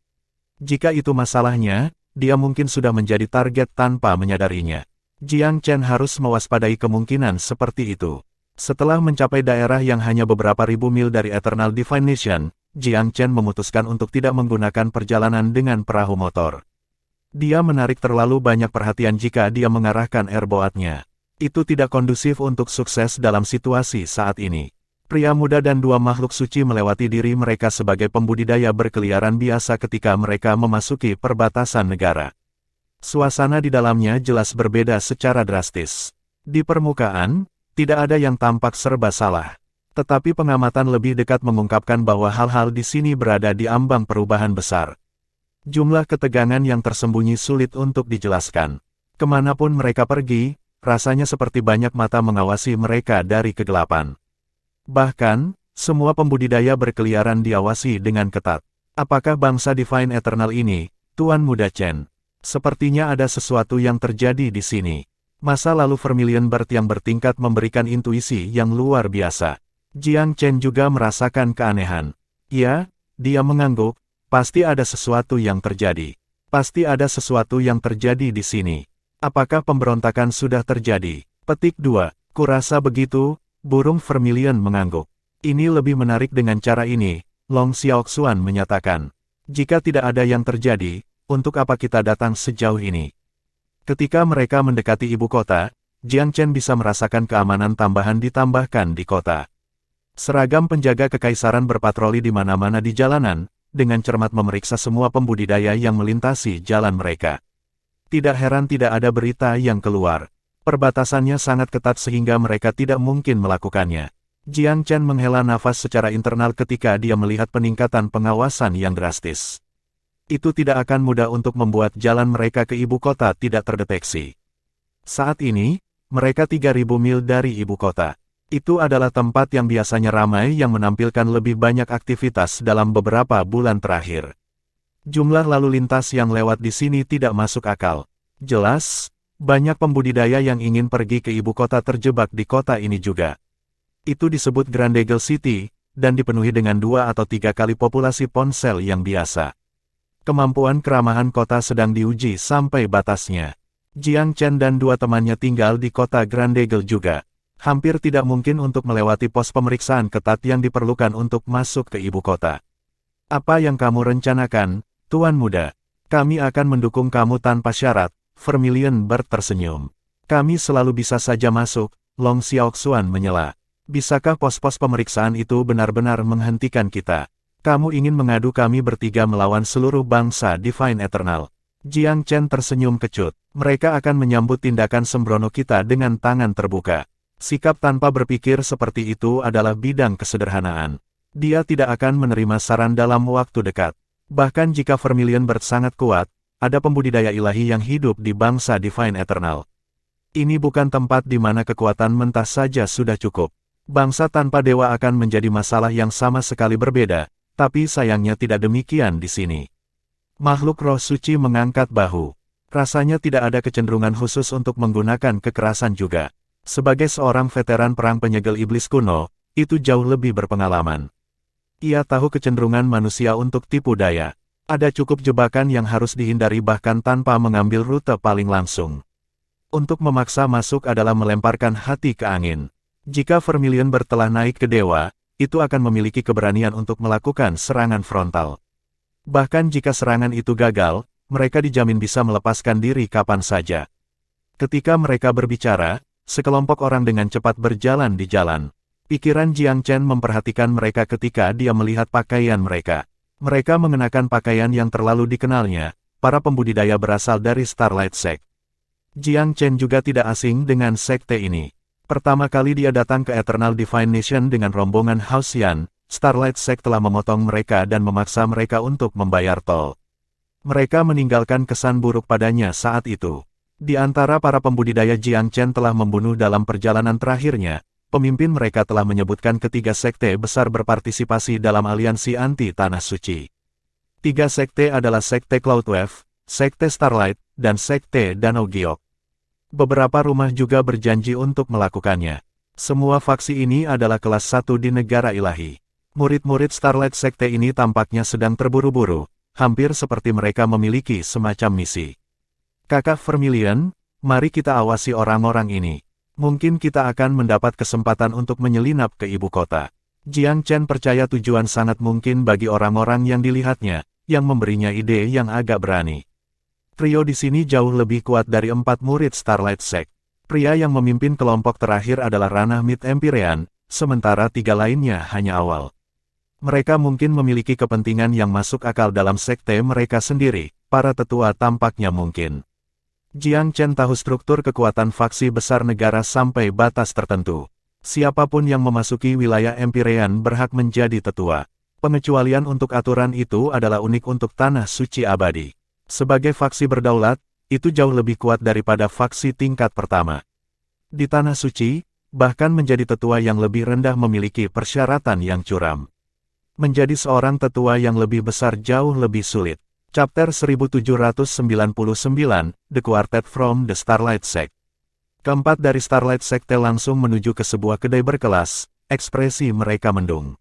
Jika itu masalahnya, dia mungkin sudah menjadi target tanpa menyadarinya. Jiang Chen harus mewaspadai kemungkinan seperti itu. Setelah mencapai daerah yang hanya beberapa ribu mil dari Eternal Divine Nation, Jiang Chen memutuskan untuk tidak menggunakan perjalanan dengan perahu motor. Dia menarik terlalu banyak perhatian jika dia mengarahkan airboatnya. Itu tidak kondusif untuk sukses dalam situasi saat ini. Pria muda dan dua makhluk suci melewati diri mereka sebagai pembudidaya berkeliaran biasa ketika mereka memasuki perbatasan negara. Suasana di dalamnya jelas berbeda secara drastis. Di permukaan, tidak ada yang tampak serba salah. Tetapi pengamatan lebih dekat mengungkapkan bahwa hal-hal di sini berada di ambang perubahan besar. Jumlah ketegangan yang tersembunyi sulit untuk dijelaskan. Kemanapun mereka pergi, rasanya seperti banyak mata mengawasi mereka dari kegelapan. Bahkan, semua pembudidaya berkeliaran diawasi dengan ketat. Apakah bangsa Divine Eternal ini, Tuan Muda Chen? Sepertinya ada sesuatu yang terjadi di sini. Masa lalu Vermilion Bird yang bertingkat memberikan intuisi yang luar biasa. Jiang Chen juga merasakan keanehan. Ya, dia mengangguk, pasti ada sesuatu yang terjadi. Pasti ada sesuatu yang terjadi di sini. Apakah pemberontakan sudah terjadi? Petik 2. Kurasa begitu, burung Vermilion mengangguk. Ini lebih menarik dengan cara ini, Long Xiaoxuan menyatakan. Jika tidak ada yang terjadi, untuk apa kita datang sejauh ini? Ketika mereka mendekati ibu kota, Jiang Chen bisa merasakan keamanan tambahan ditambahkan di kota. Seragam penjaga kekaisaran berpatroli di mana-mana di jalanan, dengan cermat memeriksa semua pembudidaya yang melintasi jalan mereka. Tidak heran tidak ada berita yang keluar. Perbatasannya sangat ketat sehingga mereka tidak mungkin melakukannya. Jiang Chen menghela nafas secara internal ketika dia melihat peningkatan pengawasan yang drastis. Itu tidak akan mudah untuk membuat jalan mereka ke ibu kota tidak terdeteksi. Saat ini, mereka 3.000 mil dari ibu kota. Itu adalah tempat yang biasanya ramai yang menampilkan lebih banyak aktivitas dalam beberapa bulan terakhir. Jumlah lalu lintas yang lewat di sini tidak masuk akal. Jelas, banyak pembudidaya yang ingin pergi ke ibu kota terjebak di kota ini juga. Itu disebut Grand Eagle City, dan dipenuhi dengan 2 atau 3 kali populasi ponsel yang biasa. Kemampuan keramahan kota sedang diuji sampai batasnya. Jiang Chen dan 2 temannya tinggal di kota Grand Eagle juga. Hampir tidak mungkin untuk melewati pos pemeriksaan ketat yang diperlukan untuk masuk ke ibu kota. Apa yang kamu rencanakan, Tuan Muda? Kami akan mendukung kamu tanpa syarat, Vermilion Bird tersenyum. Kami selalu bisa saja masuk, Long Xiaoxuan menyela. Bisakah pos-pos pemeriksaan itu benar-benar menghentikan kita? Kamu ingin mengadu kami bertiga melawan seluruh bangsa Divine Eternal? Jiang Chen tersenyum kecut. Mereka akan menyambut tindakan sembrono kita dengan tangan terbuka. Sikap tanpa berpikir seperti itu adalah bidang kesederhanaan. Dia tidak akan menerima saran dalam waktu dekat. Bahkan jika Vermilion Bird sangat kuat, ada pembudidaya ilahi yang hidup di bangsa Divine Eternal. Ini bukan tempat di mana kekuatan mentah saja sudah cukup. Bangsa tanpa dewa akan menjadi masalah yang sama sekali berbeda, tapi sayangnya tidak demikian di sini. Makhluk roh suci mengangkat bahu. Rasanya tidak ada kecenderungan khusus untuk menggunakan kekerasan juga. Sebagai seorang veteran perang penyegel iblis kuno, itu jauh lebih berpengalaman. Ia tahu kecenderungan manusia untuk tipu daya. Ada cukup jebakan yang harus dihindari bahkan tanpa mengambil rute paling langsung. Untuk memaksa masuk adalah melemparkan hati ke angin. Jika Vermilion Bird telah naik ke dewa, itu akan memiliki keberanian untuk melakukan serangan frontal. Bahkan jika serangan itu gagal, mereka dijamin bisa melepaskan diri kapan saja. Ketika mereka berbicara, sekelompok orang dengan cepat berjalan di jalan. Pikiran Jiang Chen memperhatikan mereka ketika dia melihat pakaian mereka. Mereka mengenakan pakaian yang terlalu dikenalnya, para pembudidaya berasal dari Starlight Sect. Jiang Chen juga tidak asing dengan sekte ini. Pertama kali dia datang ke Eternal Divine Nation dengan rombongan House Yan, Starlight Sect telah memotong mereka dan memaksa mereka untuk membayar tol. Mereka meninggalkan kesan buruk padanya saat itu. Di antara para pembudidaya Jiang Chen telah membunuh dalam perjalanan terakhirnya, pemimpin mereka telah menyebutkan ketiga sekte besar berpartisipasi dalam aliansi anti Tanah Suci. Tiga sekte adalah Sekte Cloudwave, Sekte Starlight, dan Sekte Danau Giok. Beberapa rumah juga berjanji untuk melakukannya. Semua faksi ini adalah kelas 1 di negara ilahi. Murid-murid Starlight Sekte ini tampaknya sedang terburu-buru, hampir seperti mereka memiliki semacam misi. Kakak Vermilion, mari kita awasi orang-orang ini. Mungkin kita akan mendapat kesempatan untuk menyelinap ke ibu kota. Jiang Chen percaya tujuan sangat mungkin bagi orang-orang yang dilihatnya, yang memberinya ide yang agak berani. Trio di sini jauh lebih kuat dari 4 murid Starlight Sect. Pria yang memimpin kelompok terakhir adalah ranah Mid Empyrean, sementara 3 lainnya hanya awal. Mereka mungkin memiliki kepentingan yang masuk akal dalam sekte mereka sendiri, para tetua tampaknya mungkin. Jiang Chen tahu struktur kekuatan faksi besar negara sampai batas tertentu. Siapapun yang memasuki wilayah Empyrean berhak menjadi tetua. Pengecualian untuk aturan itu adalah unik untuk Tanah Suci Abadi. Sebagai faksi berdaulat, itu jauh lebih kuat daripada faksi tingkat pertama. Di Tanah Suci, bahkan menjadi tetua yang lebih rendah memiliki persyaratan yang curam. Menjadi seorang tetua yang lebih besar jauh lebih sulit. Chapter 1799, The Quartet from the Starlight Sect. Keempat dari Starlight Sekte langsung menuju ke sebuah kedai berkelas, ekspresi mereka mendung.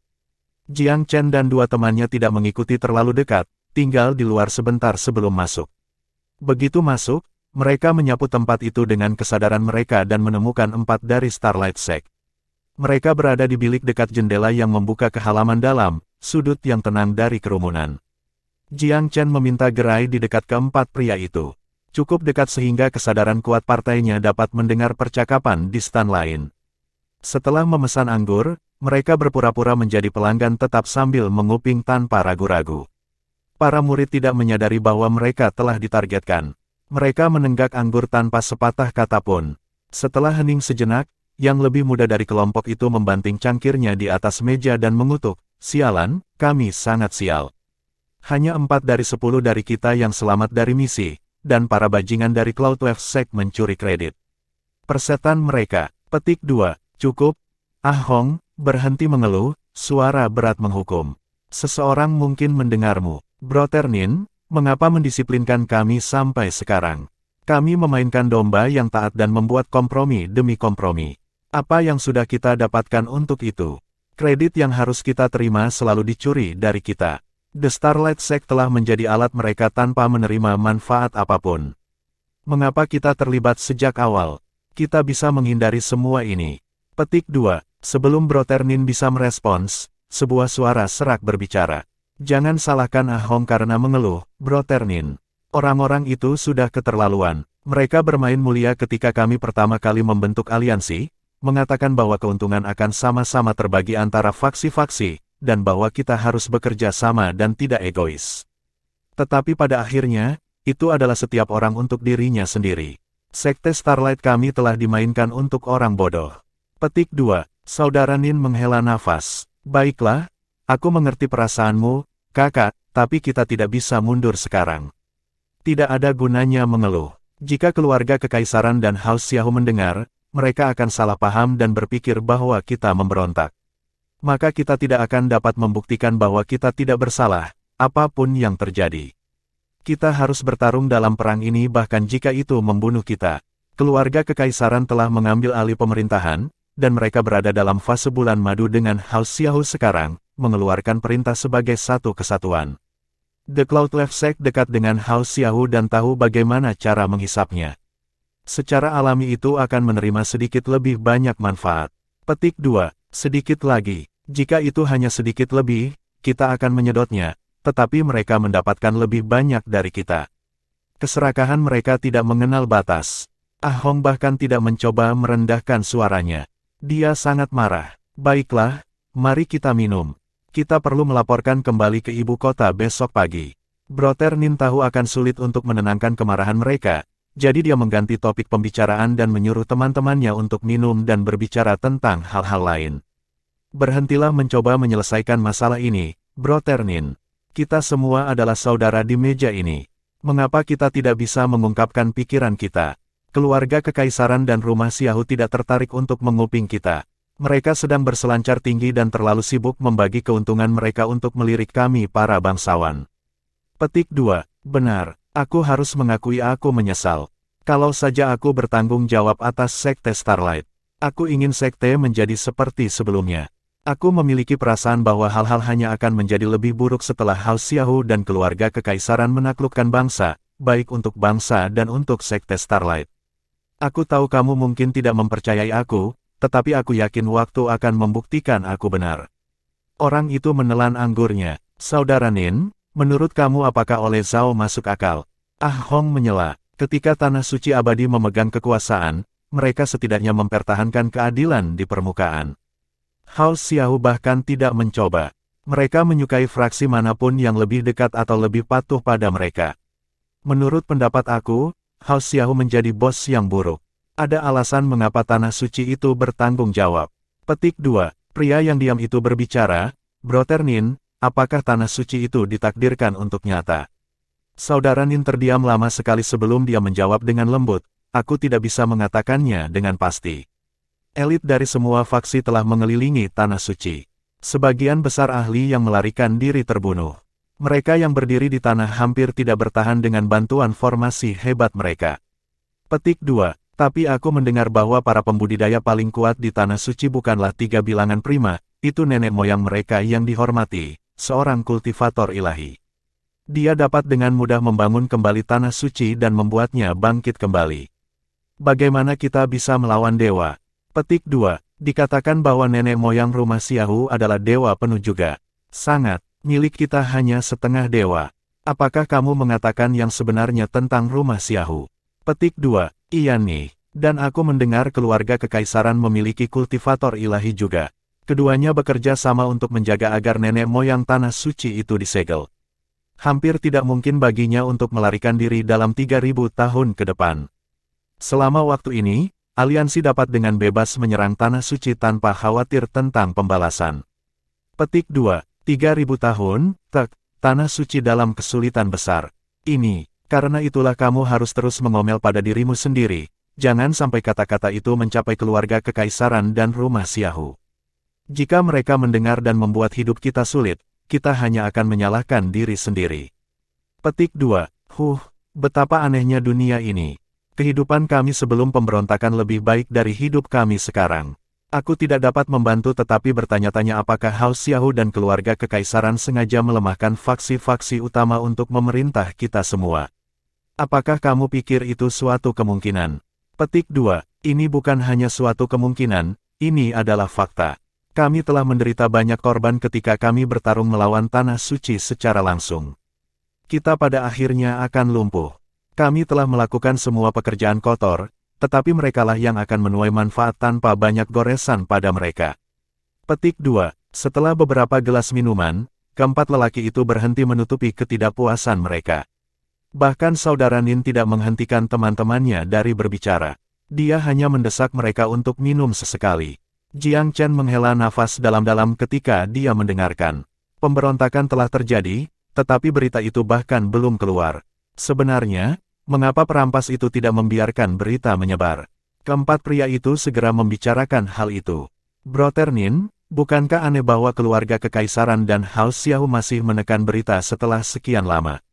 Jiang Chen dan 2 temannya tidak mengikuti terlalu dekat, tinggal di luar sebentar sebelum masuk. Begitu masuk, mereka menyapu tempat itu dengan kesadaran mereka dan menemukan 4 dari Starlight Sect. Mereka berada di bilik dekat jendela yang membuka ke halaman dalam, sudut yang tenang dari kerumunan. Jiang Chen meminta gerai di dekat keempat pria itu. Cukup dekat sehingga kesadaran kuat partainya dapat mendengar percakapan di stan lain. Setelah memesan anggur, mereka berpura-pura menjadi pelanggan tetap sambil menguping tanpa ragu-ragu. Para murid tidak menyadari bahwa mereka telah ditargetkan. Mereka menenggak anggur tanpa sepatah kata pun. Setelah hening sejenak, yang lebih muda dari kelompok itu membanting cangkirnya di atas meja dan mengutuk, "Sialan, kami sangat sial. Hanya 4 dari 10 dari kita yang selamat dari misi, dan para bajingan dari Cloudwave Sect mencuri kredit. Persetan mereka." Petik 2. Cukup. Ah Hong, berhenti mengeluh, suara berat menghukum. Seseorang mungkin mendengarmu. Bro Ternin, mengapa mendisiplinkan kami sampai sekarang? Kami memainkan domba yang taat dan membuat kompromi demi kompromi. Apa yang sudah kita dapatkan untuk itu? Kredit yang harus kita terima selalu dicuri dari kita. The Starlight Sect telah menjadi alat mereka tanpa menerima manfaat apapun. Mengapa kita terlibat sejak awal? Kita bisa menghindari semua ini. Petik 2. Sebelum Bro Ternin bisa merespons, sebuah suara serak berbicara. Jangan salahkan Ah Hong karena mengeluh, Bro Ternin. Orang-orang itu sudah keterlaluan. Mereka bermain mulia ketika kami pertama kali membentuk aliansi, mengatakan bahwa keuntungan akan sama-sama terbagi antara faksi-faksi, dan bahwa kita harus bekerja sama dan tidak egois. Tetapi pada akhirnya, itu adalah setiap orang untuk dirinya sendiri. Sekte Starlight kami telah dimainkan untuk orang bodoh. Petik 2. Saudara Nin menghela nafas. Baiklah, aku mengerti perasaanmu, kakak, tapi kita tidak bisa mundur sekarang. Tidak ada gunanya mengeluh. Jika keluarga kekaisaran dan House Xiahou mendengar, mereka akan salah paham dan berpikir bahwa kita memberontak. Maka kita tidak akan dapat membuktikan bahwa kita tidak bersalah, apapun yang terjadi. Kita harus bertarung dalam perang ini bahkan jika itu membunuh kita. Keluarga kekaisaran telah mengambil alih pemerintahan, dan mereka berada dalam fase bulan madu dengan House Xiahou sekarang, mengeluarkan perintah sebagai satu kesatuan. The Cloudleaf Sect dekat dengan House Xiahou dan tahu bagaimana cara menghisapnya. Secara alami itu akan menerima sedikit lebih banyak manfaat. Petik 2. Sedikit lagi. Jika itu hanya sedikit lebih, kita akan menyedotnya, tetapi mereka mendapatkan lebih banyak dari kita. Keserakahan mereka tidak mengenal batas. Ah Hong bahkan tidak mencoba merendahkan suaranya. Dia sangat marah. Baiklah, mari kita minum. Kita perlu melaporkan kembali ke ibu kota besok pagi. Brother Nin tahu akan sulit untuk menenangkan kemarahan mereka, jadi dia mengganti topik pembicaraan dan menyuruh teman-temannya untuk minum dan berbicara tentang hal-hal lain. Berhentilah mencoba menyelesaikan masalah ini, Brother Nin. Kita semua adalah saudara di meja ini. Mengapa kita tidak bisa mengungkapkan pikiran kita? Keluarga kekaisaran dan rumah Xiahou tidak tertarik untuk menguping kita. Mereka sedang berselancar tinggi dan terlalu sibuk membagi keuntungan mereka untuk melirik kami para bangsawan. Petik 2. Benar, aku harus mengakui aku menyesal. Kalau saja aku bertanggung jawab atas Sekte Starlight. Aku ingin Sekte menjadi seperti sebelumnya. Aku memiliki perasaan bahwa hal-hal hanya akan menjadi lebih buruk setelah House Xiahou dan keluarga kekaisaran menaklukkan bangsa, baik untuk bangsa dan untuk Sekte Starlight. Aku tahu kamu mungkin tidak mempercayai aku, tetapi aku yakin waktu akan membuktikan aku benar. Orang itu menelan anggurnya. Saudara Nin, menurut kamu apakah oleh Zhao masuk akal? Ah Hong menyela. Ketika Tanah Suci Abadi memegang kekuasaan, mereka setidaknya mempertahankan keadilan di permukaan. House Xiahou bahkan tidak mencoba. Mereka menyukai fraksi manapun yang lebih dekat atau lebih patuh pada mereka. Menurut pendapat aku, House Xiahou menjadi bos yang buruk. Ada alasan mengapa Tanah Suci itu bertanggung jawab. Petik 2. Pria yang diam itu berbicara, Brother Nin, apakah Tanah Suci itu ditakdirkan untuk nyata? Saudara Nin terdiam lama sekali sebelum dia menjawab dengan lembut, aku tidak bisa mengatakannya dengan pasti. Elit dari semua faksi telah mengelilingi Tanah Suci. Sebagian besar ahli yang melarikan diri terbunuh. Mereka yang berdiri di tanah hampir tidak bertahan dengan bantuan formasi hebat mereka. Petik 2. Tapi aku mendengar bahwa para pembudidaya paling kuat di Tanah Suci bukanlah 3 bilangan prima, itu nenek moyang mereka yang dihormati, seorang kultivator ilahi. Dia dapat dengan mudah membangun kembali Tanah Suci dan membuatnya bangkit kembali. Bagaimana kita bisa melawan dewa? Petik 2. Dikatakan bahwa nenek moyang rumah Xiahou adalah dewa penuh juga. Sangat, milik kita hanya setengah dewa. Apakah kamu mengatakan yang sebenarnya tentang rumah Xiahou? Petik 2. Iya nih, dan aku mendengar keluarga kekaisaran memiliki kultivator ilahi juga. Keduanya bekerja sama untuk menjaga agar nenek moyang Tanah Suci itu disegel. Hampir tidak mungkin baginya untuk melarikan diri dalam 3000 tahun ke depan. Selama waktu ini, aliansi dapat dengan bebas menyerang Tanah Suci tanpa khawatir tentang pembalasan. Petik 2. 3000 tahun, Tanah Suci dalam kesulitan besar. Ini, karena itulah kamu harus terus mengomel pada dirimu sendiri. Jangan sampai kata-kata itu mencapai keluarga kekaisaran dan rumah Xiahou. Jika mereka mendengar dan membuat hidup kita sulit, kita hanya akan menyalahkan diri sendiri. Petik 2. Betapa anehnya dunia ini. Kehidupan kami sebelum pemberontakan lebih baik dari hidup kami sekarang. Aku tidak dapat membantu tetapi bertanya-tanya apakah House Xiahou dan keluarga kekaisaran sengaja melemahkan faksi-faksi utama untuk memerintah kita semua. Apakah kamu pikir itu suatu kemungkinan? Petik 2. Ini bukan hanya suatu kemungkinan, ini adalah fakta. Kami telah menderita banyak korban ketika kami bertarung melawan Tanah Suci secara langsung. Kita pada akhirnya akan lumpuh. Kami telah melakukan semua pekerjaan kotor, tetapi merekalah yang akan menuai manfaat tanpa banyak goresan pada mereka. Petik 2. Setelah beberapa gelas minuman, keempat lelaki itu berhenti menutupi ketidakpuasan mereka. Bahkan saudara Nin tidak menghentikan teman-temannya dari berbicara. Dia hanya mendesak mereka untuk minum sesekali. Jiang Chen menghela nafas dalam-dalam ketika dia mendengarkan. Pemberontakan telah terjadi, tetapi berita itu bahkan belum keluar. Sebenarnya, mengapa perampas itu tidak membiarkan berita menyebar? Keempat pria itu segera membicarakan hal itu. Broternin, bukankah aneh bahwa keluarga kekaisaran dan House Xiao masih menekan berita setelah sekian lama?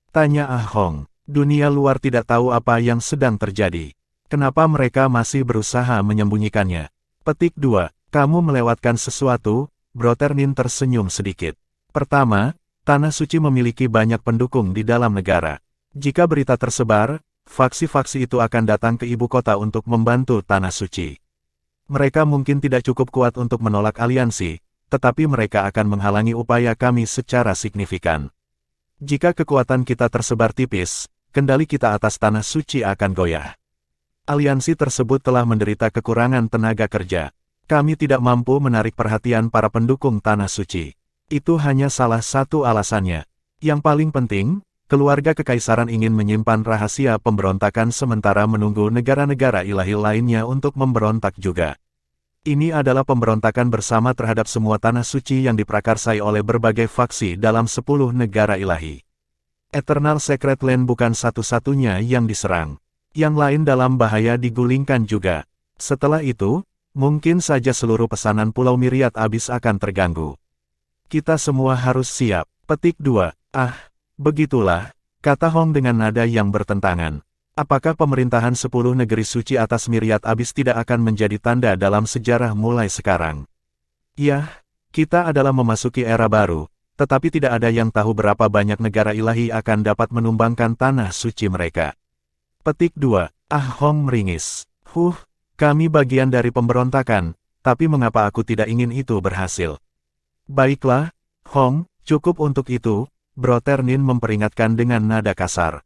Tanya Ah Hong. Dunia luar tidak tahu apa yang sedang terjadi. Kenapa mereka masih berusaha menyembunyikannya? Petik 2. Kamu melewatkan sesuatu, Broternin tersenyum sedikit. Pertama, Tanah Suci memiliki banyak pendukung di dalam negara. Jika berita tersebar, faksi-faksi itu akan datang ke ibu kota untuk membantu Tanah Suci. Mereka mungkin tidak cukup kuat untuk menolak aliansi, tetapi mereka akan menghalangi upaya kami secara signifikan. Jika kekuatan kita tersebar tipis, kendali kita atas Tanah Suci akan goyah. Aliansi tersebut telah menderita kekurangan tenaga kerja. Kami tidak mampu menarik perhatian para pendukung Tanah Suci. Itu hanya salah satu alasannya. Yang paling penting, keluarga kekaisaran ingin menyimpan rahasia pemberontakan sementara menunggu negara-negara ilahi lainnya untuk memberontak juga. Ini adalah pemberontakan bersama terhadap semua Tanah Suci yang diprakarsai oleh berbagai faksi dalam 10 negara ilahi. Eternal Secret Land bukan satu-satunya yang diserang. Yang lain dalam bahaya digulingkan juga. Setelah itu, mungkin saja seluruh pesanan Pulau Myriad Abyss akan terganggu. Kita semua harus siap. Petik 2. Begitulah, kata Hong dengan nada yang bertentangan. Apakah pemerintahan 10 negeri suci atas Myriad Abyss tidak akan menjadi tanda dalam sejarah mulai sekarang? Ya, kita adalah memasuki era baru, tetapi tidak ada yang tahu berapa banyak negara ilahi akan dapat menumbangkan Tanah Suci mereka. Petik 2. Hong meringis. Kami bagian dari pemberontakan, tapi mengapa aku tidak ingin itu berhasil? Baiklah, Hong, cukup untuk itu, Broternin memperingatkan dengan nada kasar.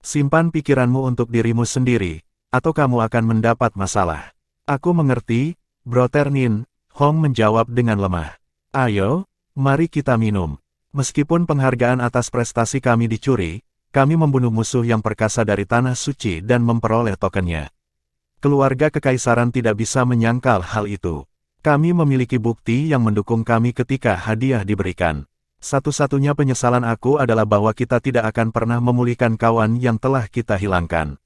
Simpan pikiranmu untuk dirimu sendiri, atau kamu akan mendapat masalah. Aku mengerti, Broternin, Hong menjawab dengan lemah. Ayo, mari kita minum. Meskipun penghargaan atas prestasi kami dicuri, kami membunuh musuh yang perkasa dari Tanah Suci dan memperoleh tokennya. Keluarga kekaisaran tidak bisa menyangkal hal itu. Kami memiliki bukti yang mendukung kami ketika hadiah diberikan. Satu-satunya penyesalan aku adalah bahwa kita tidak akan pernah memulihkan kawan yang telah kita hilangkan.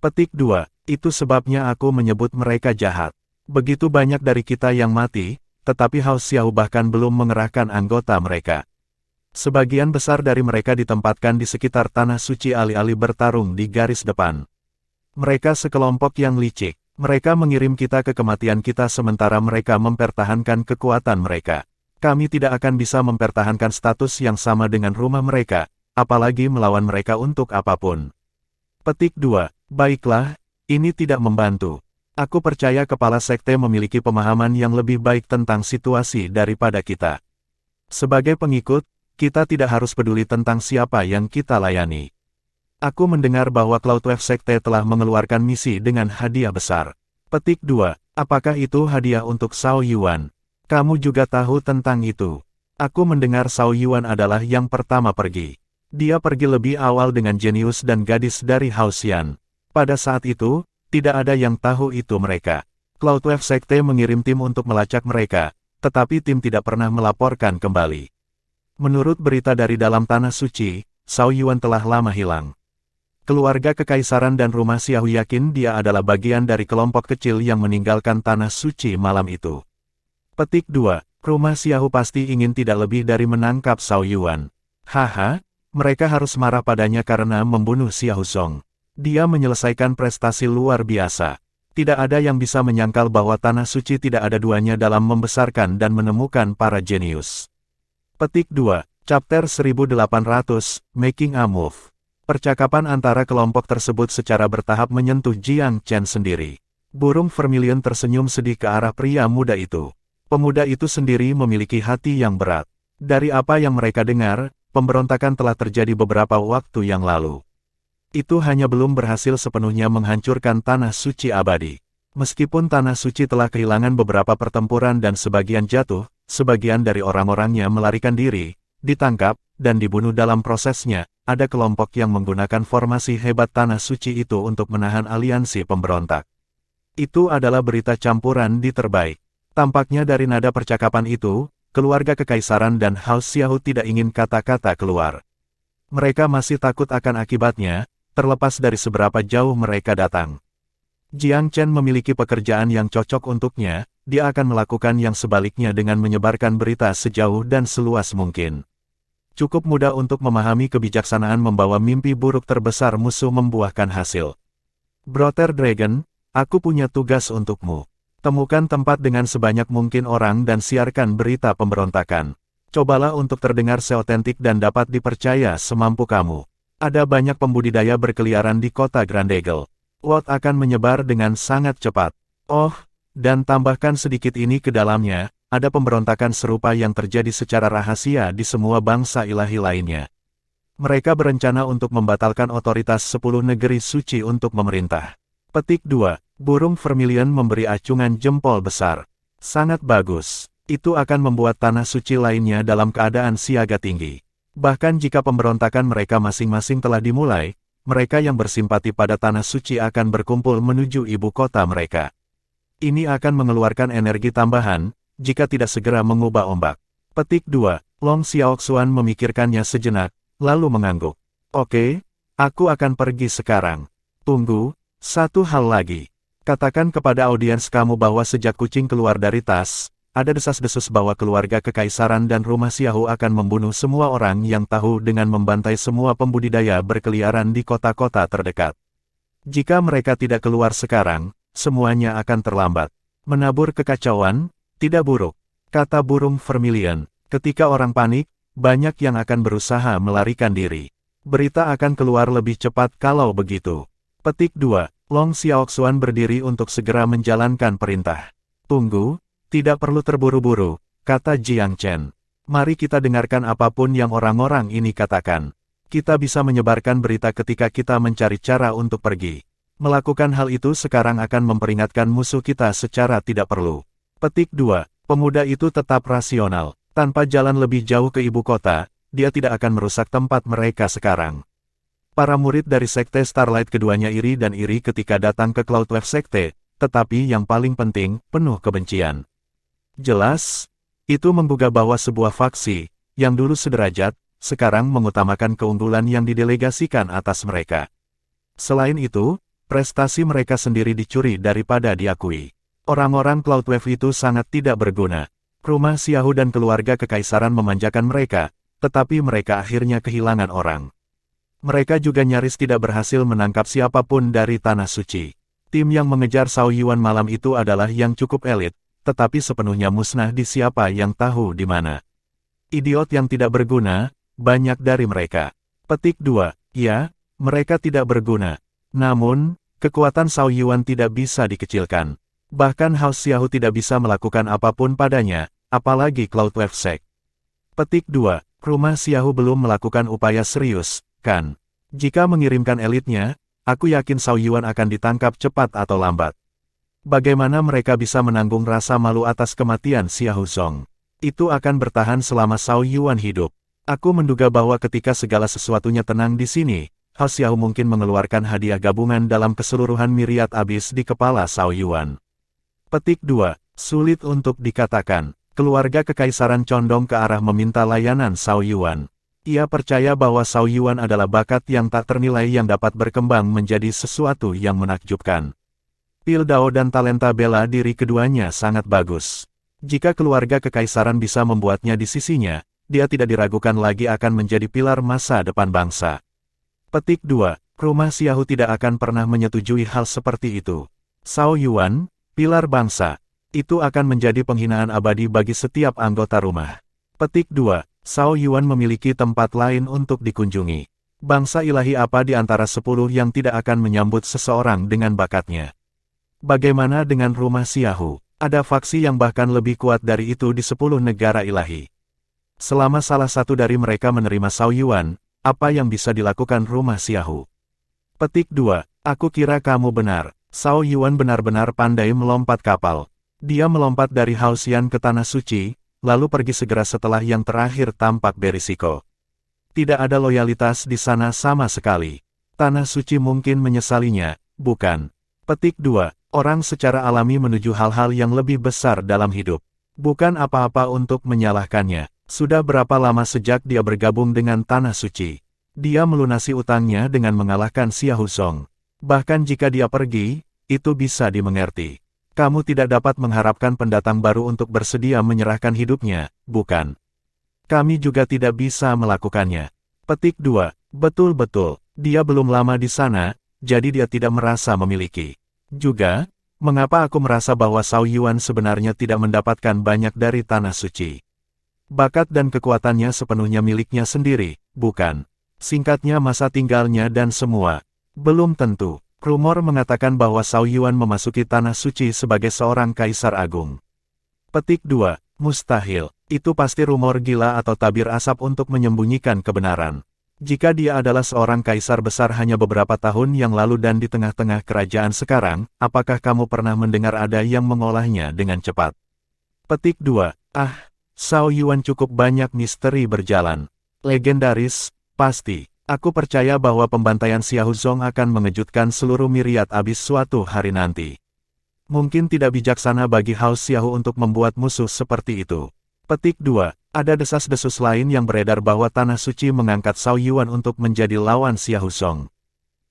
Petik 2. Itu sebabnya aku menyebut mereka jahat. Begitu banyak dari kita yang mati, tetapi House Xiao bahkan belum mengerahkan anggota mereka. Sebagian besar dari mereka ditempatkan di sekitar Tanah Suci alih-alih bertarung di garis depan. Mereka sekelompok yang licik. Mereka mengirim kita ke kematian kita sementara mereka mempertahankan kekuatan mereka. Kami tidak akan bisa mempertahankan status yang sama dengan rumah mereka, apalagi melawan mereka untuk apapun. Petik 2. Baiklah, ini tidak membantu. Aku percaya kepala sekte memiliki pemahaman yang lebih baik tentang situasi daripada kita. Sebagai pengikut, kita tidak harus peduli tentang siapa yang kita layani. Aku mendengar bahwa Cloudwave Sekte telah mengeluarkan misi dengan hadiah besar. Petik 2. Apakah itu hadiah untuk Zhao Yuan? Kamu juga tahu tentang itu. Aku mendengar Zhao Yuan adalah yang pertama pergi. Dia pergi lebih awal dengan jenius dan gadis dari Haoxian. Pada saat itu, tidak ada yang tahu itu mereka. Cloudwave Sekte mengirim tim untuk melacak mereka, tetapi tim tidak pernah melaporkan kembali. Menurut berita dari dalam Tanah Suci, Zhao Yuan telah lama hilang. Keluarga kekaisaran dan rumah Xiao yakin dia adalah bagian dari kelompok kecil yang meninggalkan Tanah Suci malam itu. Petik 2. Rumah Xiao pasti ingin tidak lebih dari menangkap Zhao Yuan. Haha, mereka harus marah padanya karena membunuh Xiao Zong. Dia menyelesaikan prestasi luar biasa. Tidak ada yang bisa menyangkal bahwa Tanah Suci tidak ada duanya dalam membesarkan dan menemukan para jenius. Petik 2. Chapter 1800, Making a Move. Percakapan antara kelompok tersebut secara bertahap menyentuh Jiang Chen sendiri. Burung vermilion tersenyum sedih ke arah pria muda itu. Pemuda itu sendiri memiliki hati yang berat. Dari apa yang mereka dengar, pemberontakan telah terjadi beberapa waktu yang lalu. Itu hanya belum berhasil sepenuhnya menghancurkan Tanah Suci abadi. Meskipun Tanah Suci telah kehilangan beberapa pertempuran dan sebagian jatuh, sebagian dari orang-orangnya melarikan diri, ditangkap, dan dibunuh dalam prosesnya. Ada kelompok yang menggunakan formasi hebat Tanah Suci itu untuk menahan aliansi pemberontak. Itu adalah berita campuran di terbaik. Tampaknya dari nada percakapan itu, keluarga kekaisaran dan House Xiahou tidak ingin kata-kata keluar. Mereka masih takut akan akibatnya, terlepas dari seberapa jauh mereka datang. Jiang Chen memiliki pekerjaan yang cocok untuknya, dia akan melakukan yang sebaliknya dengan menyebarkan berita sejauh dan seluas mungkin. Cukup mudah untuk memahami kebijaksanaan membawa mimpi buruk terbesar musuh membuahkan hasil. Brother Dragon, aku punya tugas untukmu. Temukan tempat dengan sebanyak mungkin orang dan siarkan berita pemberontakan. Cobalah untuk terdengar seotentik dan dapat dipercaya semampu kamu. Ada banyak pembudidaya berkeliaran di kota Grandegel. Word akan menyebar dengan sangat cepat. Oh, dan tambahkan sedikit ini ke dalamnya, ada pemberontakan serupa yang terjadi secara rahasia di semua bangsa ilahi lainnya. Mereka berencana untuk membatalkan otoritas 10 negeri suci untuk memerintah. Petik 2. Burung Vermilion memberi acungan jempol besar. Sangat bagus. Itu akan membuat tanah suci lainnya dalam keadaan siaga tinggi. Bahkan jika pemberontakan mereka masing-masing telah dimulai, mereka yang bersimpati pada tanah suci akan berkumpul menuju ibu kota mereka. Ini akan mengeluarkan energi tambahan, jika tidak segera mengubah ombak. Petik 2. Long Xiaoxuan memikirkannya sejenak, lalu mengangguk. Oke, aku akan pergi sekarang. Tunggu, satu hal lagi. Katakan kepada audiens kamu bahwa sejak kucing keluar dari tas, ada desas-desus bahwa keluarga kekaisaran dan rumah Xiahou akan membunuh semua orang yang tahu dengan membantai semua pembudidaya berkeliaran di kota-kota terdekat. Jika mereka tidak keluar sekarang, semuanya akan terlambat. Menabur kekacauan, tidak buruk, kata burung Vermilion. Ketika orang panik, banyak yang akan berusaha melarikan diri. Berita akan keluar lebih cepat kalau begitu. Petik 2. Long Xiaoxuan berdiri untuk segera menjalankan perintah. Tunggu. Tidak perlu terburu-buru, kata Jiang Chen. Mari kita dengarkan apapun yang orang-orang ini katakan. Kita bisa menyebarkan berita ketika kita mencari cara untuk pergi. Melakukan hal itu sekarang akan memperingatkan musuh kita secara tidak perlu. Petik 2. Pemuda itu tetap rasional. Tanpa jalan lebih jauh ke ibu kota, dia tidak akan merusak tempat mereka sekarang. Para murid dari Sekte Starlight keduanya iri dan iri ketika datang ke Cloudwave Sekte, tetapi yang paling penting, penuh kebencian. Jelas, itu menggugah bahwa sebuah faksi, yang dulu sederajat, sekarang mengutamakan keunggulan yang didelegasikan atas mereka. Selain itu, prestasi mereka sendiri dicuri daripada diakui. Orang-orang Cloudwave itu sangat tidak berguna. Rumah Xiahou dan keluarga kekaisaran memanjakan mereka, tetapi mereka akhirnya kehilangan orang. Mereka juga nyaris tidak berhasil menangkap siapapun dari Tanah Suci. Tim yang mengejar Zhao Yuan malam itu adalah yang cukup elit, tetapi sepenuhnya musnah di siapa yang tahu di mana. Idiot yang tidak berguna, banyak dari mereka. Petik 2. Ya, mereka tidak berguna. Namun, kekuatan Zhao Yuan tidak bisa dikecilkan. Bahkan House Xiahou tidak bisa melakukan apapun padanya, apalagi Cloudwave Sect. Petik 2. Rumah Xiahou belum melakukan upaya serius, kan? Jika mengirimkan elitnya, aku yakin Zhao Yuan akan ditangkap cepat atau lambat. Bagaimana mereka bisa menanggung rasa malu atas kematian Xiahou Zong? Itu akan bertahan selama Zhao Yuan hidup. Aku menduga bahwa ketika segala sesuatunya tenang di sini, House Xiahou mungkin mengeluarkan hadiah gabungan dalam keseluruhan miriat abis di kepala Zhao Yuan. Petik 2. Sulit untuk dikatakan. Keluarga kekaisaran condong ke arah meminta layanan Zhao Yuan. Ia percaya bahwa Zhao Yuan adalah bakat yang tak ternilai yang dapat berkembang menjadi sesuatu yang menakjubkan. Pil Dao dan talenta bela diri keduanya sangat bagus. Jika keluarga kekaisaran bisa membuatnya di sisinya, dia tidak diragukan lagi akan menjadi pilar masa depan bangsa. Petik 2. Rumah Xiahou tidak akan pernah menyetujui hal seperti itu. Zhao Yuan, pilar bangsa. Itu akan menjadi penghinaan abadi bagi setiap anggota rumah. Petik 2. Zhao Yuan memiliki tempat lain untuk dikunjungi. Bangsa ilahi apa di antara 10 yang tidak akan menyambut seseorang dengan bakatnya? Bagaimana dengan rumah Xiahou? Ada faksi yang bahkan lebih kuat dari itu di 10 negara ilahi. Selama salah satu dari mereka menerima Zhao Yuan, apa yang bisa dilakukan rumah Xiahou? Petik 2. Aku kira kamu benar. Zhao Yuan benar-benar pandai melompat kapal. Dia melompat dari Haoxian ke Tanah Suci, lalu pergi segera setelah yang terakhir tampak berisiko. Tidak ada loyalitas di sana sama sekali. Tanah Suci mungkin menyesalinya, bukan? Petik 2. Orang secara alami menuju hal-hal yang lebih besar dalam hidup. Bukan apa-apa untuk menyalahkannya. Sudah berapa lama sejak dia bergabung dengan Tanah Suci? Dia melunasi utangnya dengan mengalahkan Xia Huzong. Bahkan jika dia pergi, itu bisa dimengerti. Kamu tidak dapat mengharapkan pendatang baru untuk bersedia menyerahkan hidupnya, bukan? Kami juga tidak bisa melakukannya. Petik 2. Betul-betul, dia belum lama di sana, jadi dia tidak merasa memiliki. Juga, mengapa aku merasa bahwa Zhao Yuan sebenarnya tidak mendapatkan banyak dari Tanah Suci? Bakat dan kekuatannya sepenuhnya miliknya sendiri, bukan? Singkatnya masa tinggalnya dan semua. Belum tentu. Rumor mengatakan bahwa Zhao Yuan memasuki Tanah Suci sebagai seorang kaisar agung. Petik 2. Mustahil. Itu pasti rumor gila atau tabir asap untuk menyembunyikan kebenaran. Jika dia adalah seorang kaisar besar hanya beberapa tahun yang lalu dan di tengah-tengah kerajaan sekarang, apakah kamu pernah mendengar ada yang mengolahnya dengan cepat? Petik 2. Zhao Yuan cukup banyak misteri berjalan. Legendaris, pasti. Aku percaya bahwa pembantaian Xia Huzong akan mengejutkan seluruh Myriad Abyss suatu hari nanti. Mungkin tidak bijaksana bagi House Xiahou untuk membuat musuh seperti itu. Petik 2. Ada desas-desus lain yang beredar bahwa Tanah Suci mengangkat Zhao Yuan untuk menjadi lawan Xia Huzong.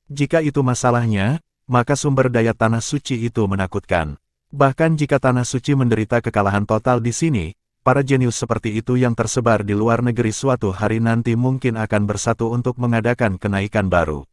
Jika itu masalahnya, maka sumber daya Tanah Suci itu menakutkan. Bahkan jika Tanah Suci menderita kekalahan total di sini, para jenius seperti itu yang tersebar di luar negeri suatu hari nanti mungkin akan bersatu untuk mengadakan kenaikan baru.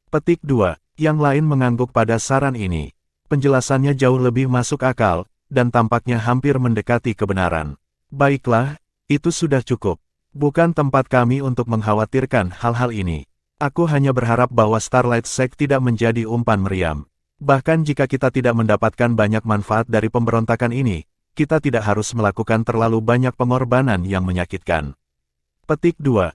Petik 2. Yang lain mengangguk pada saran ini. Penjelasannya jauh lebih masuk akal, dan tampaknya hampir mendekati kebenaran. Baiklah, itu sudah cukup. Bukan tempat kami untuk mengkhawatirkan hal-hal ini. Aku hanya berharap bahwa Starlight Sect tidak menjadi umpan meriam. Bahkan jika kita tidak mendapatkan banyak manfaat dari pemberontakan ini, kita tidak harus melakukan terlalu banyak pengorbanan yang menyakitkan. Petik 2.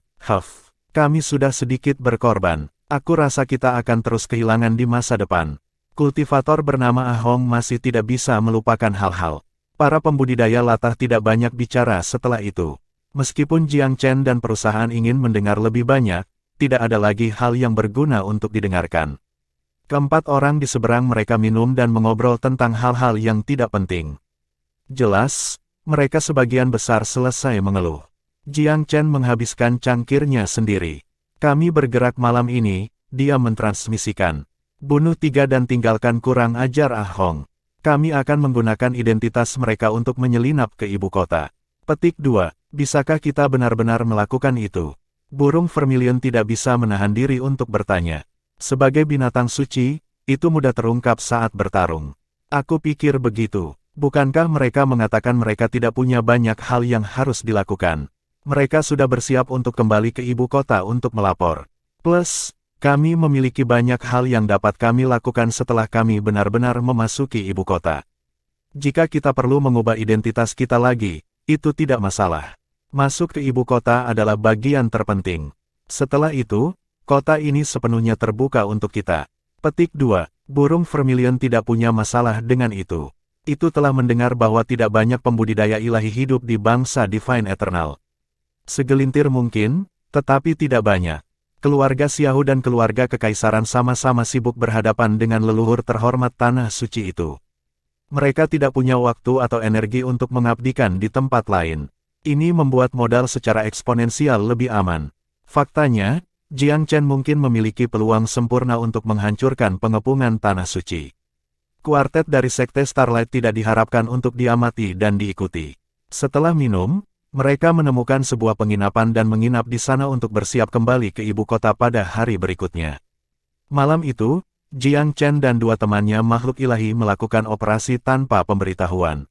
Kami sudah sedikit berkorban. Aku rasa kita akan terus kehilangan di masa depan. Kultivator bernama Ahong masih tidak bisa melupakan hal-hal. Para pembudidaya latah tidak banyak bicara setelah itu. Meskipun Jiang Chen dan perusahaan ingin mendengar lebih banyak, tidak ada lagi hal yang berguna untuk didengarkan. Keempat orang di seberang mereka minum dan mengobrol tentang hal-hal yang tidak penting. Jelas, mereka sebagian besar selesai mengeluh. Jiang Chen menghabiskan cangkirnya sendiri. Kami bergerak malam ini, dia mentransmisikan. Bunuh 3 dan tinggalkan kurang ajar Ahong. Kami akan menggunakan identitas mereka untuk menyelinap ke ibu kota. Petik 2. Bisakah kita benar-benar melakukan itu? Burung vermilion tidak bisa menahan diri untuk bertanya. Sebagai binatang suci, itu mudah terungkap saat bertarung. Aku pikir begitu. Bukankah mereka mengatakan mereka tidak punya banyak hal yang harus dilakukan? Mereka sudah bersiap untuk kembali ke ibu kota untuk melapor. Plus, kami memiliki banyak hal yang dapat kami lakukan setelah kami benar-benar memasuki ibu kota. Jika kita perlu mengubah identitas kita lagi, itu tidak masalah. Masuk ke ibu kota adalah bagian terpenting. Setelah itu, kota ini sepenuhnya terbuka untuk kita. Petik 2. Burung vermilion tidak punya masalah dengan itu. Itu telah mendengar bahwa tidak banyak pembudidaya ilahi hidup di bangsa Divine Eternal. Segelintir mungkin, tetapi tidak banyak. Keluarga Xiahou dan keluarga kekaisaran sama-sama sibuk berhadapan dengan leluhur terhormat Tanah Suci itu. Mereka tidak punya waktu atau energi untuk mengabdikan di tempat lain. Ini membuat modal secara eksponensial lebih aman. Faktanya, Jiang Chen mungkin memiliki peluang sempurna untuk menghancurkan pengepungan Tanah Suci. Kuartet dari Sekte Starlight tidak diharapkan untuk diamati dan diikuti. Setelah minum, mereka menemukan sebuah penginapan dan menginap di sana untuk bersiap kembali ke ibu kota pada hari berikutnya. Malam itu, Jiang Chen dan 2 temannya makhluk ilahi melakukan operasi tanpa pemberitahuan.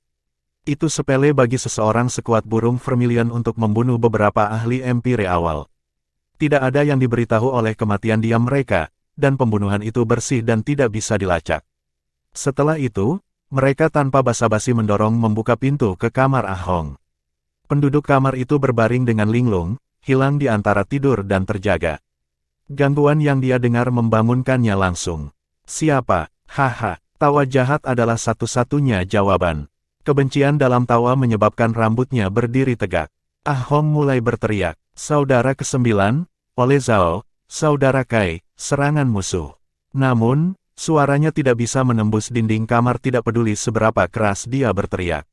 Itu sepele bagi seseorang sekuat burung vermilion untuk membunuh beberapa ahli empire awal. Tidak ada yang diberitahu oleh kematian diam mereka, dan pembunuhan itu bersih dan tidak bisa dilacak. Setelah itu, mereka tanpa basa-basi mendorong membuka pintu ke kamar Ahong. Penduduk kamar itu berbaring dengan linglung, hilang di antara tidur dan terjaga. Gangguan yang dia dengar membangunkannya langsung. Siapa? Haha, tawa jahat adalah satu-satunya jawaban. Kebencian dalam tawa menyebabkan rambutnya berdiri tegak. Ahong mulai berteriak, Saudara ke-9, oleh Zhao, Saudara Kai, serangan musuh. Namun, Suaranya tidak bisa menembus dinding kamar tidak peduli seberapa keras dia berteriak.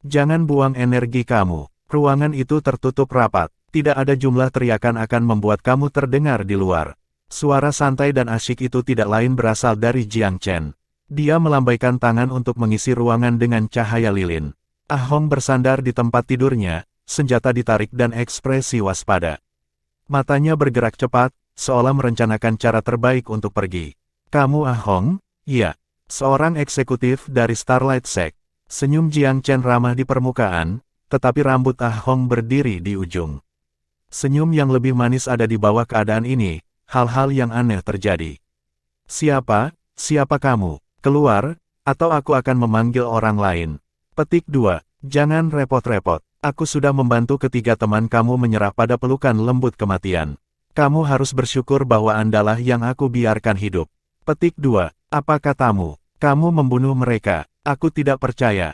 Jangan buang energi kamu. Ruangan itu tertutup rapat. Tidak ada jumlah teriakan akan membuat kamu terdengar di luar. Suara santai dan asyik itu tidak lain berasal dari Jiang Chen. Dia melambaikan tangan untuk mengisi ruangan dengan cahaya lilin. Ah Hong bersandar di tempat tidurnya, senjata ditarik dan ekspresi waspada. Matanya bergerak cepat, seolah merencanakan cara terbaik untuk pergi. Kamu Ah Hong? Iya. Seorang eksekutif dari Starlight Sect. Senyum Jiang Chen ramah di permukaan, tetapi rambut Ah Hong berdiri di ujung. Senyum yang lebih manis ada di bawah keadaan ini, hal-hal yang aneh terjadi. Siapa kamu? Keluar, atau aku akan memanggil orang lain. Petik 2. Jangan repot-repot. Aku sudah membantu ketiga teman kamu menyerah pada pelukan lembut kematian. Kamu harus bersyukur bahwa Andalah yang aku biarkan hidup. Petik 2. Apa katamu? Kamu membunuh mereka. Aku tidak percaya.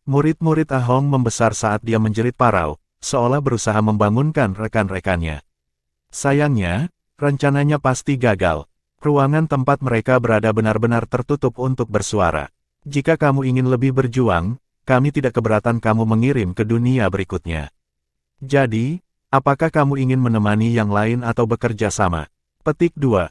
Murid-murid Ah Hong membesar saat dia menjerit parau, seolah berusaha membangunkan rekan-rekannya. Sayangnya, rencananya pasti gagal. Ruangan tempat mereka berada benar-benar tertutup untuk bersuara. Jika kamu ingin lebih berjuang, kami tidak keberatan kamu mengirim ke dunia berikutnya. Jadi, apakah kamu ingin menemani yang lain atau bekerja sama? Petik 2.